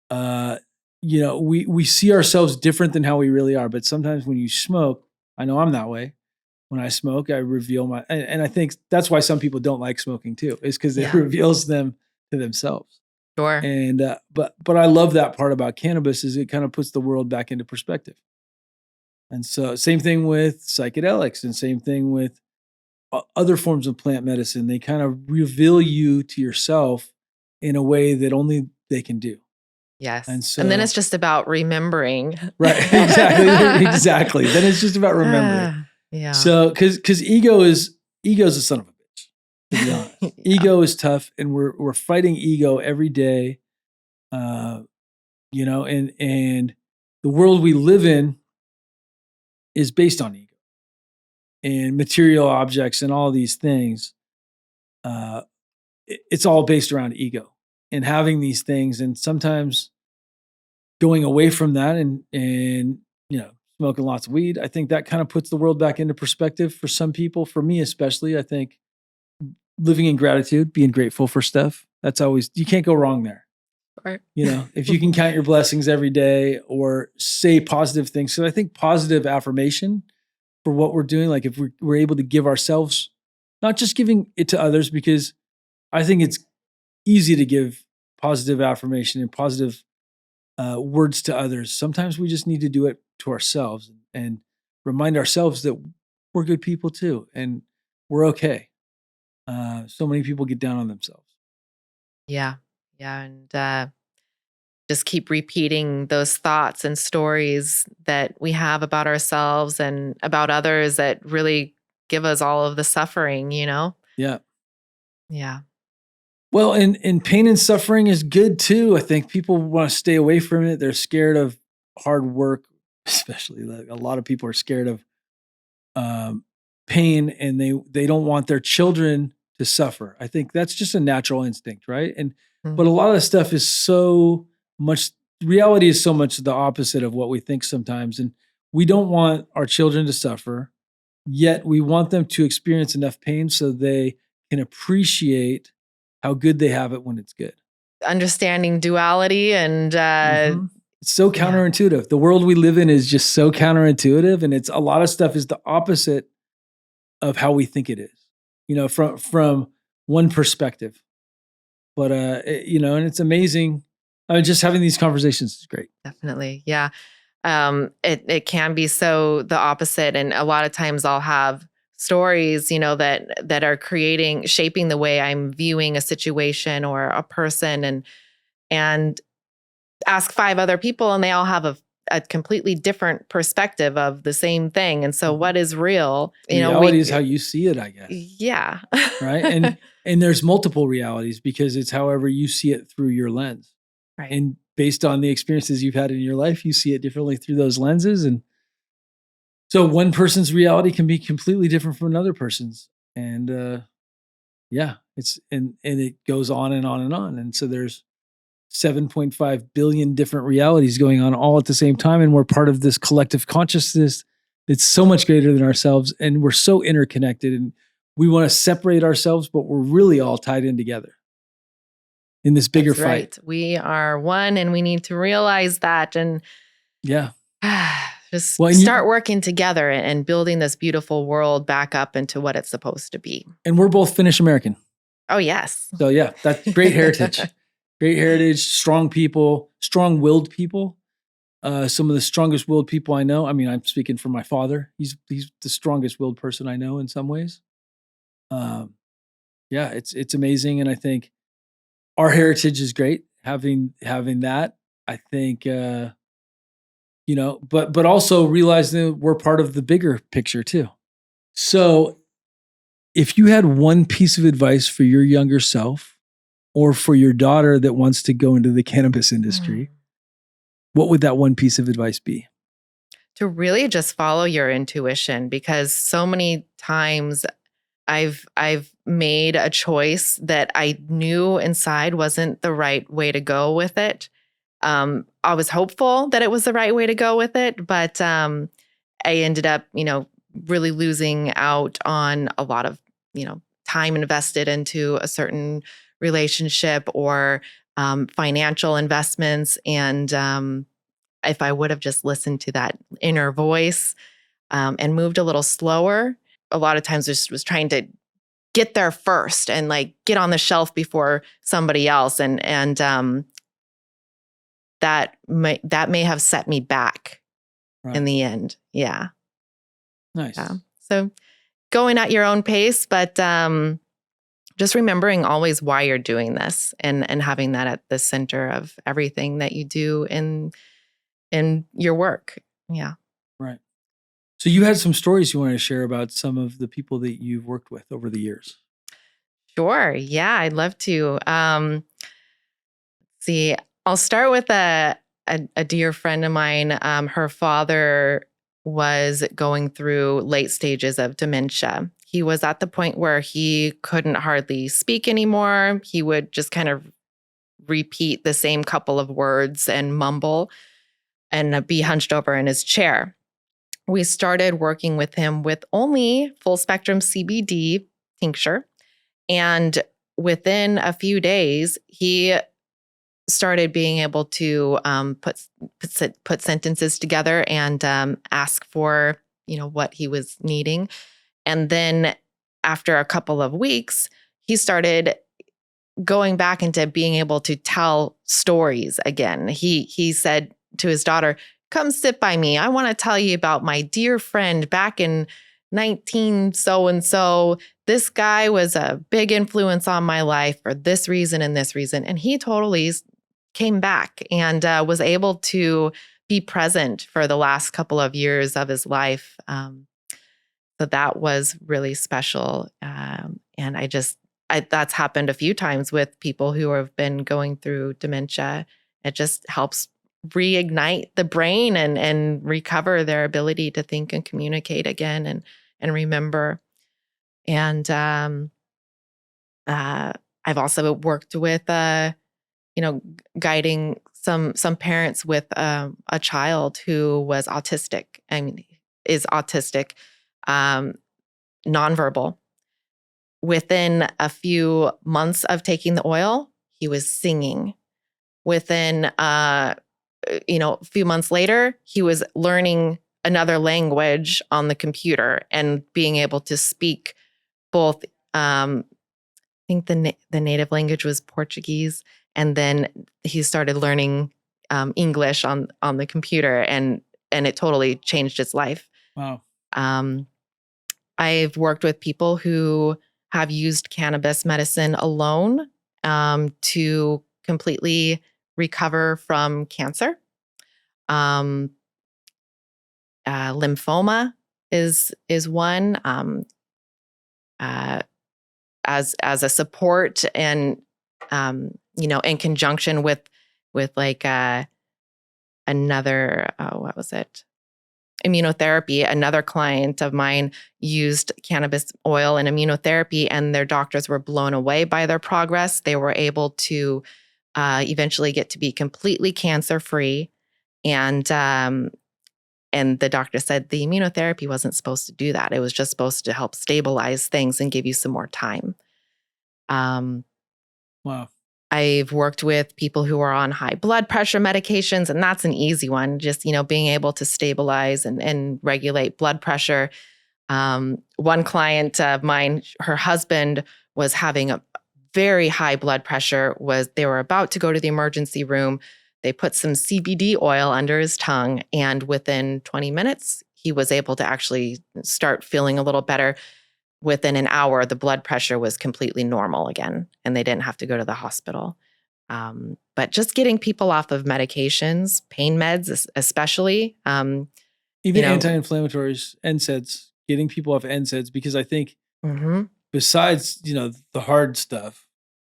we see ourselves different than how we really are. But sometimes when you smoke, I know I'm that way. When I smoke, I reveal and I think that's why some people don't like smoking too, is because it reveals them to themselves.
Sure.
And, but I love that part about cannabis is it kind of puts the world back into perspective. And so same thing with psychedelics and same thing with other forms of plant medicine. They kind of reveal you to yourself in a way that only they can do.
Yes.
And
then it's just about remembering.
Right. Exactly. Then it's just about remembering.
Yeah.
So, cause ego's a son of a bitch, to be honest. Ego is tough, and we're fighting ego every day. And the world we live in is based on ego and material objects and all these things. It's all based around ego and having these things, and sometimes going away from that and smoking lots of weed. I think that kind of puts the world back into perspective for some people. For me, especially, I think living in gratitude, being grateful for stuff. That's always, you can't go wrong there.
Right.
If you can count your blessings every day or say positive things. So I think positive affirmation for what we're doing, like if we're able to give ourselves, not just giving it to others, because I think it's easy to give positive affirmation and positive words to others. Sometimes we just need to do it to ourselves and remind ourselves that we're good people too, and we're okay. So many people get down on themselves.
Yeah. Yeah. And just keep repeating those thoughts and stories that we have about ourselves and about others that really give us all of the suffering, you know?
Yeah.
Yeah.
Well, and pain and suffering is good too. I think people want to stay away from it. They're scared of hard work, especially like a lot of people are scared of um, pain, and they don't want their children to suffer. I think that's just a natural instinct, right? And but a
Mhm.
lot of the stuff is so much. Reality is so much the opposite of what we think sometimes, and we don't want our children to suffer. Yet we want them to experience enough pain so they can appreciate how good they have it when it's good.
Understanding duality and
Mhm. It's so
yeah.
counterintuitive. The world we live in is just so counterintuitive, and it's a lot of stuff is the opposite of how we think it is. From one perspective. But and it's amazing. Just having these conversations is great.
Definitely. Yeah. It can be so the opposite. And a lot of times I'll have stories, that are shaping the way I'm viewing a situation or a person and ask five other people and they all have a completely different perspective of the same thing. And so
Mhm.
what is real?
Reality is how you see it, I guess.
Yeah.
Right? And there's multiple realities because it's however you see it through your lens.
Right.
And based on the experiences you've had in your life, you see it differently through those lenses. And so one person's reality can be completely different from another person's. And yeah, and it goes on and on and on. And so there's 7.5 billion different realities going on all at the same time. And we're part of this collective consciousness that's so much greater than ourselves. And we're so interconnected. And we want to separate ourselves, but we're really all tied in together in this bigger
That's
fight.
right. We are one and we need to realize that and
Yeah.
just
Well,
start working together and building this beautiful world back up into what it's supposed to be.
and we're both Finnish American.
Oh, yes.
So yeah, that's great heritage. Great heritage, strong people, strong-willed people. Some of the strongest willed people I know. I mean, I'm speaking for my father. He's the strongest willed person I know in some ways. Um, yeah, it's amazing, and I think our heritage is great. Having that, I think, but also realizing that we're part of the bigger picture too. So, if you had one piece of advice for your younger self, or for your daughter that wants to go into the cannabis
Mm.
industry, what would that one piece of advice be?
To really just follow your intuition because so many times I've made a choice that I knew inside wasn't the right way to go with it. I was hopeful that it was the right way to go with it, but I ended up, really losing out on a lot of, time invested into a certain relationship or financial investments. And if I would have just listened to that inner voice and moved a little slower, a lot of times just was trying to get there first and like get on the shelf before somebody else, and that may have set me back
Right.
in the end. Yeah.
Nice.
Yeah. So going at your own pace, but just remembering always why you're doing this and having that at the center of everything that you do in your work. Yeah.
Right. So you had some stories you wanted to share about some of the people that you've worked with over the years.
Sure. Yeah, I'd love to. See, I'll start with a dear friend of mine. Her father was going through late stages of dementia. He was at the point where he couldn't hardly speak anymore. He would just kind of repeat the same couple of words and mumble and be hunched over in his chair. We started working with him with only full spectrum CBD tincture. And within a few days, he started being able to put sentences together and ask for what he was needing. And then after a couple of weeks, he started going back into being able to tell stories again. He said to his daughter, "Come sit by me. I want to tell you about my dear friend back in 19 so and so. This guy was a big influence on my life for this reason and this reason." And he totally came back and was able to be present for the last couple of years of his life. So that was really special. And that's happened a few times with people who have been going through dementia. It just helps reignite the brain and recover their ability to think and communicate again and remember. And I've also worked with, guiding some parents with a child who was autistic. I mean, is autistic, nonverbal. Within a few months of taking the oil, he was singing. Within, a few months later, he was learning another language on the computer and being able to speak both. I think the native language was Portuguese, and then he started learning English on the computer, and it totally changed his life.
Wow.
I've worked with people who have used cannabis medicine alone to completely recover from cancer. Lymphoma is one, as a support, and in conjunction with like another, what was it? Immunotherapy. Another client of mine used cannabis oil and immunotherapy, and their doctors were blown away by their progress. They were able to eventually get to be completely cancer-free. And the doctor said the immunotherapy wasn't supposed to do that. It was just supposed to help stabilize things and give you some more time.
Wow.
I've worked with people who are on high blood pressure medications, and that's an easy one. Just, being able to stabilize and regulate blood pressure. One client of mine, her husband was having a very high blood pressure. They were about to go to the emergency room. They put some CBD oil under his tongue, and within 20 minutes, he was able to actually start feeling a little better. Within an hour, the blood pressure was completely normal again, and they didn't have to go to the hospital. But just getting people off of medications, pain meds especially.
Even anti-inflammatories, NSAIDs, getting people off NSAIDs, because I think besides, the hard stuff,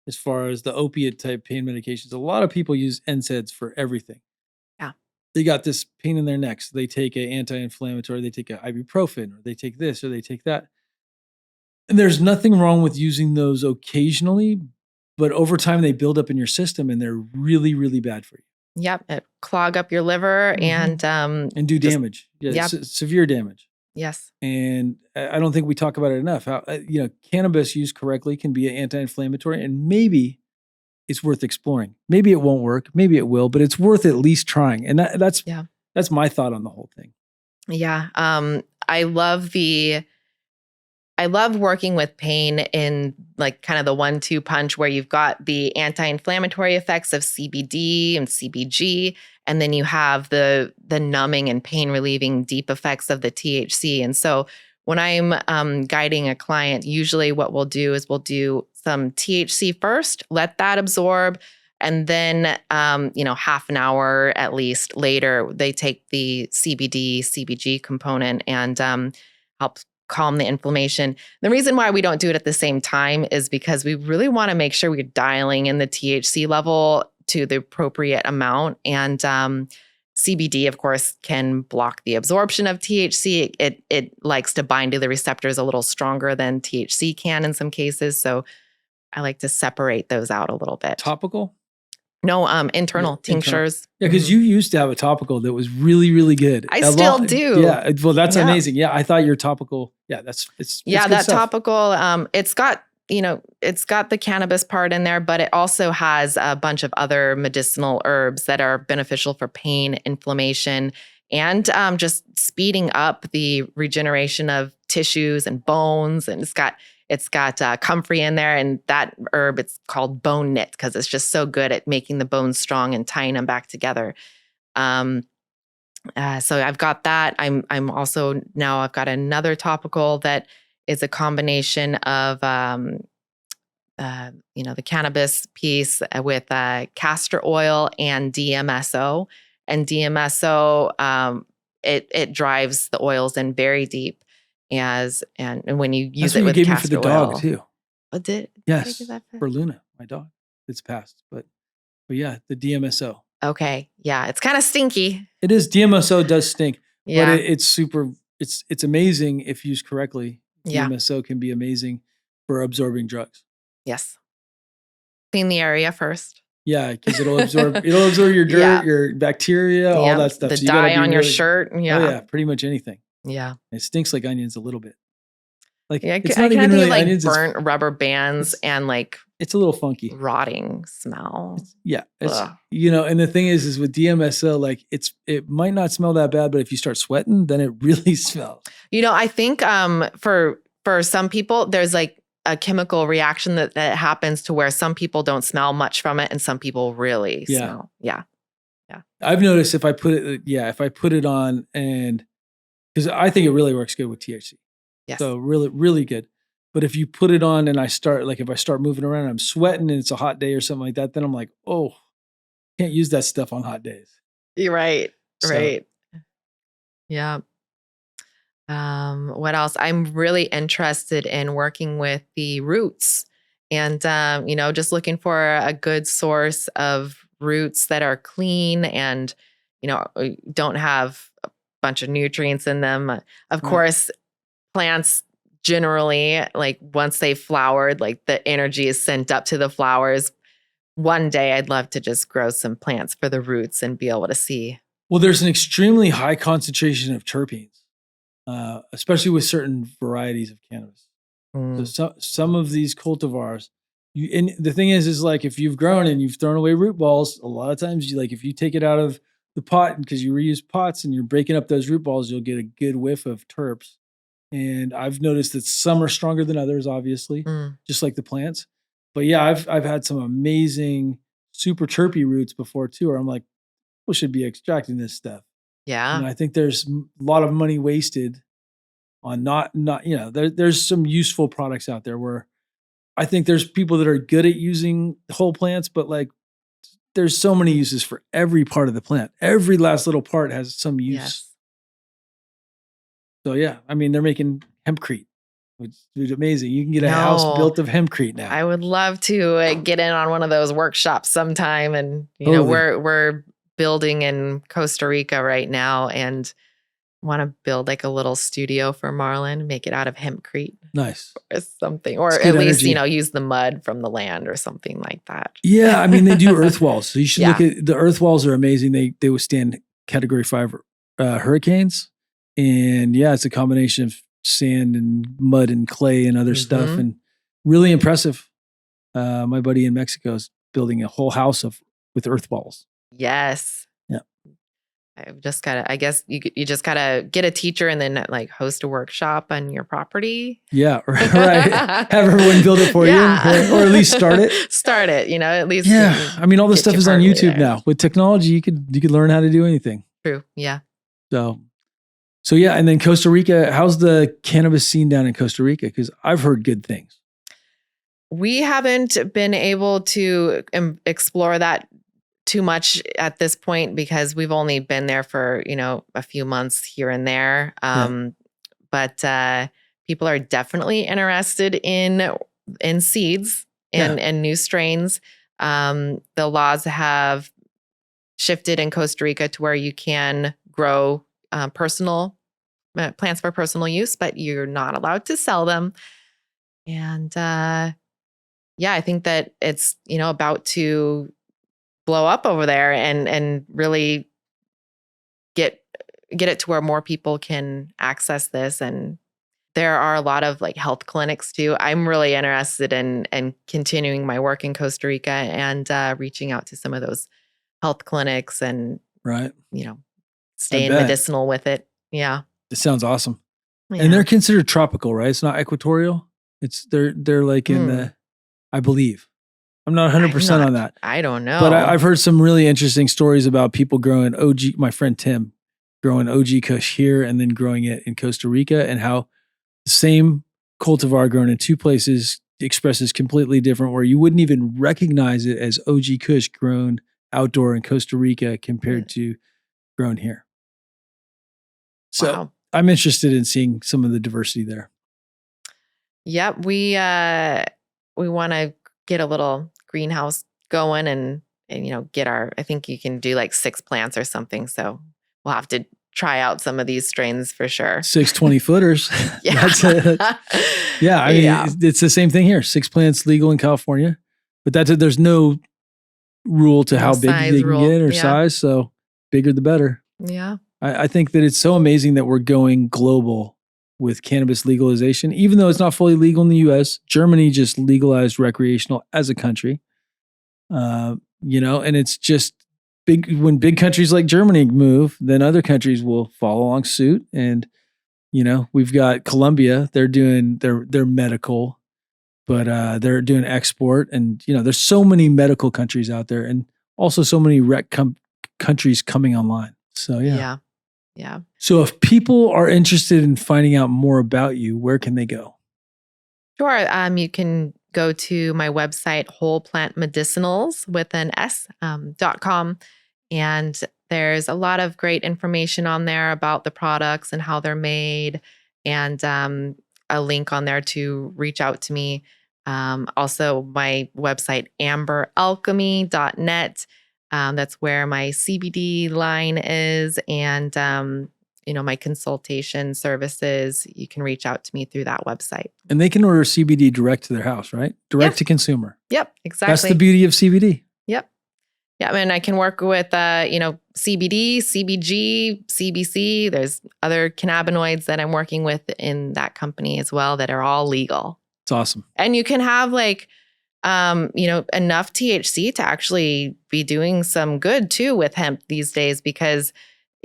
as far as the opiate type pain medications, a lot of people use NSAIDs for everything.
Yeah.
They got this pain in their neck, so they take an anti-inflammatory, they take an ibuprofen, or they take this, or they take that. And there's nothing wrong with using those occasionally, but over time they build up in your system and they're really, really bad for you.
Yep. It clog up your liver and
do damage. Yeah. Severe damage.
Yes.
And I don't think we talk about it enough. How, cannabis used correctly can be an anti-inflammatory, and maybe it's worth exploring. Maybe it won't work. Maybe it will, but it's worth at least trying. And that's my thought on the whole thing.
Yeah. I love working with pain in like kind of the 1-2 punch, where you've got the anti-inflammatory effects of CBD and CBG, and then you have the numbing and pain relieving deep effects of the THC. And so when I'm guiding a client, usually what we'll do is we'll do some THC first, let that absorb, and then half an hour at least later, they take the CBG component and help calm the inflammation. The reason why we don't do it at the same time is because we really want to make sure we're dialing in the THC level to the appropriate amount. And CBD, of course, can block the absorption of THC. It likes to bind to the receptors a little stronger than THC can in some cases. So I like to separate those out a little bit.
Topical?
No, internal tinctures.
Yeah, because you used to have a topical that was really, really good.
I still do.
Yeah, well, that's amazing. Yeah, I thought your topical. Yeah, it's
that
good stuff.
topical. It's got the cannabis part in there, but it also has a bunch of other medicinal herbs that are beneficial for pain, inflammation, and just speeding up the regeneration of tissues and bones. And it's got comfrey in there, and that herb, it's called bone knit because it's just so good at making the bones strong and tying them back together. So I've got that. I'm also now I've got another topical that is a combination of the cannabis piece with castor oil and DMSO. And DMSO it drives the oils in very deep and when you use
That's
it
what you
with
gave me for
castor
the dog
oil.
too.
Oh, did I
Yes,
give that
for Luna, my dog. It's passed, but yeah, the DMSO.
Okay, yeah, it's kind of stinky.
It is. DMSO does stink, but
Yeah,
it's super. It's amazing if used correctly.
yeah,
DMSO can be amazing for absorbing drugs.
yes. Clean the area first.
Yeah, because it'll absorb your dirt,
Yeah,
your bacteria, all
yeah.
that stuff.
The
So you gotta
dye
be
on your
really,
shirt.
oh
Yeah,
yeah, pretty much anything.
yeah.
It stinks like onions a little bit. Like
Yeah,
it's
I
not
kind
even
of think
really
of like
onions.
burnt rubber bands and like
It's a little funky.
rotting smell.
It's
Ugh.
and the thing is with DMSO, like it might not smell that bad, but if you start sweating, then it really smells.
I think for some people there's like a chemical reaction that happens to where some people don't smell much from it and some people really smell. Yeah.
I've noticed if I put it on, and because I think it really works good with THC.
Yes.
So really, really good. But if you put it on and if I start moving around and I'm sweating and it's a hot day or something like that, then I'm like, oh, can't use that stuff on hot days.
You're right.
So-
Right. Yeah. What else? I'm really interested in working with the roots and, just looking for a good source of roots that are clean and, don't have a bunch of nutrients in them. Of
Right.
course, plants generally, like once they've flowered, like the energy is sent up to the flowers. One day I'd love to just grow some plants for the roots and be able to see.
Well, there's an extremely high concentration of terpenes, especially with certain varieties of cannabis. So some of these cultivars, and the thing is like if you've grown and you've thrown away root balls, a lot of times if you take it out of the pot because you reuse pots and you're breaking up those root balls, you'll get a good whiff of terps. And I've noticed that some are stronger than others, obviously, just like the plants. But yeah, I've had some amazing super terpy roots before too, where I'm like, people should be extracting this stuff.
Yeah.
And I think there's a lot of money wasted on not there's some useful products out there where I think there's people that are good at using whole plants, but like there's so many uses for every part of the plant. Every last little part has some use.
Yes.
So yeah, I mean they're making hempcrete, which is amazing. You can get a house built of hempcrete now.
I would love to get in on one of those workshops sometime, and
Totally.
we're building in Costa Rica right now, and want to build like a little studio for Marlon, make it out of hempcrete.
Nice.
Or something, or
It's
at
good
least
energy.
use the mud from the land or something like that.
Yeah, I mean they do earth walls, so you should
Yeah.
look at the earth walls. Are amazing. They withstand Category 5 hurricanes, and yeah, it's a combination of sand and mud and clay and other stuff, and really impressive. My buddy in Mexico is building a whole house with earth walls.
Yes.
Yeah.
I've just gotta, I guess you just gotta get a teacher and then like host a workshop on your property.
Yeah, right. Have everyone build it for you, or at least start it.
Start it, at least.
Yeah, I mean all this
get
stuff
you
is on
partly
YouTube
there.
now. With technology, you could learn how to do anything.
True. Yeah.
So yeah, and then Costa Rica. How's the cannabis scene down in Costa Rica? Because I've heard good things.
We haven't been able to explore that too much at this point because we've only been there for, a few months here and there. But people are definitely interested in seeds and new strains. The laws have shifted in Costa Rica to where you can grow personal plants for personal use, but you're not allowed to sell them. And I think that it's, about to blow up over there and really get it to where more people can access this. And there are a lot of like health clinics too. I'm really interested in continuing my work in Costa Rica and reaching out to some of those health clinics and, staying medicinal with it. Yeah.
It sounds awesome.
Yeah.
And they're considered tropical, right? It's not equatorial. They're like in the, I believe. I'm not 100% on that.
I don't know.
But I've heard some really interesting stories about people growing OG, my friend Tim, growing OG Kush here and then growing it in Costa Rica, and how the same cultivar grown in two places expresses completely different, where you wouldn't even recognize it as OG Kush grown outdoor in Costa Rica compared to grown here. So I'm interested in seeing some of the diversity there.
Yep. We want to get a little greenhouse going and get I think you can do like 6 plants or something. So we'll have to try out some of these strains for sure.
6 20-footers. Yeah. It's the same thing here. 6 plants legal in California, but there's no rule to how big they can get or size. So bigger the better.
Yeah.
I think that it's so amazing that we're going global with cannabis legalization, even though it's not fully legal in the US. Germany just legalized recreational as a country. And it's just big. When big countries like Germany move, then other countries will follow along suit. And, we've got Colombia, they're doing their medical, but they're doing export. And, there's so many medical countries out there and also so many countries coming online. So, yeah.
Yeah.
So if people are interested in finding out more about you, where can they go?
Sure. You can go to my website, wholeplantmedicinals with an S.com. And there's a lot of great information on there about the products and how they're made, and a link on there to reach out to me. Also my website, amberalchemy.net. That's where my CBD line is, and my consultation services. You can reach out to me through that website. And
they can order CBD direct to their house, right? Direct to consumer.
Yep, exactly.
That's the beauty of CBD.
Yep. Yeah, I mean, I can work with CBD, CBG, CBC. There's other cannabinoids that I'm working with in that company as well that are all legal.
It's awesome.
And you can have enough THC to actually be doing some good too with hemp these days, because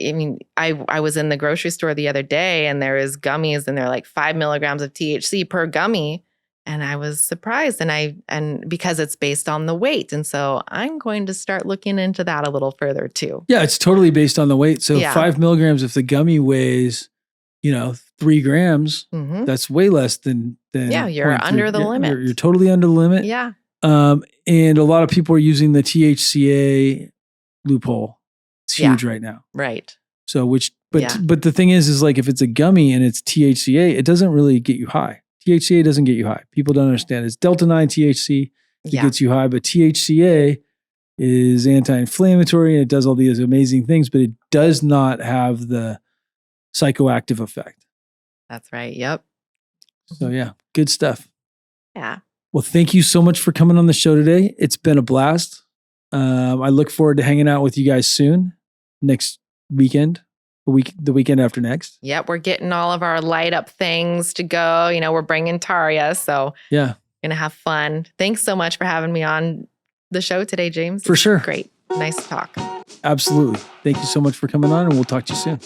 I was in the grocery store the other day and there is gummies and they're like 5 milligrams of THC per gummy. And I was surprised, and because it's based on the weight. And so I'm going to start looking into that a little further too.
Yeah, it's totally based on the weight. So 5 milligrams, if the gummy weighs, 3 grams, that's way less than
you're under the limit.
You're totally under the limit.
Yeah.
And a lot of people are using the THCA loophole. It's huge right now.
Right.
So but the thing is like if it's a gummy and it's THCA, it doesn't really get you high. THCA doesn't get you high. People don't understand. It's Delta 9 THC that gets you high, but THCA is anti-inflammatory and it does all these amazing things, but it does not have the psychoactive effect.
That's right. Yep.
So yeah, good stuff.
Yeah.
Well, thank you so much for coming on the show today. It's been a blast. I look forward to hanging out with you guys soon. Next weekend, the weekend after next.
Yep, we're getting all of our light up things to go. We're bringing Taria, so
yeah,
gonna have fun. Thanks so much for having me on the show today, James.
For sure.
Great, nice to talk.
Absolutely. Thank you so much for coming on, and we'll talk to you soon.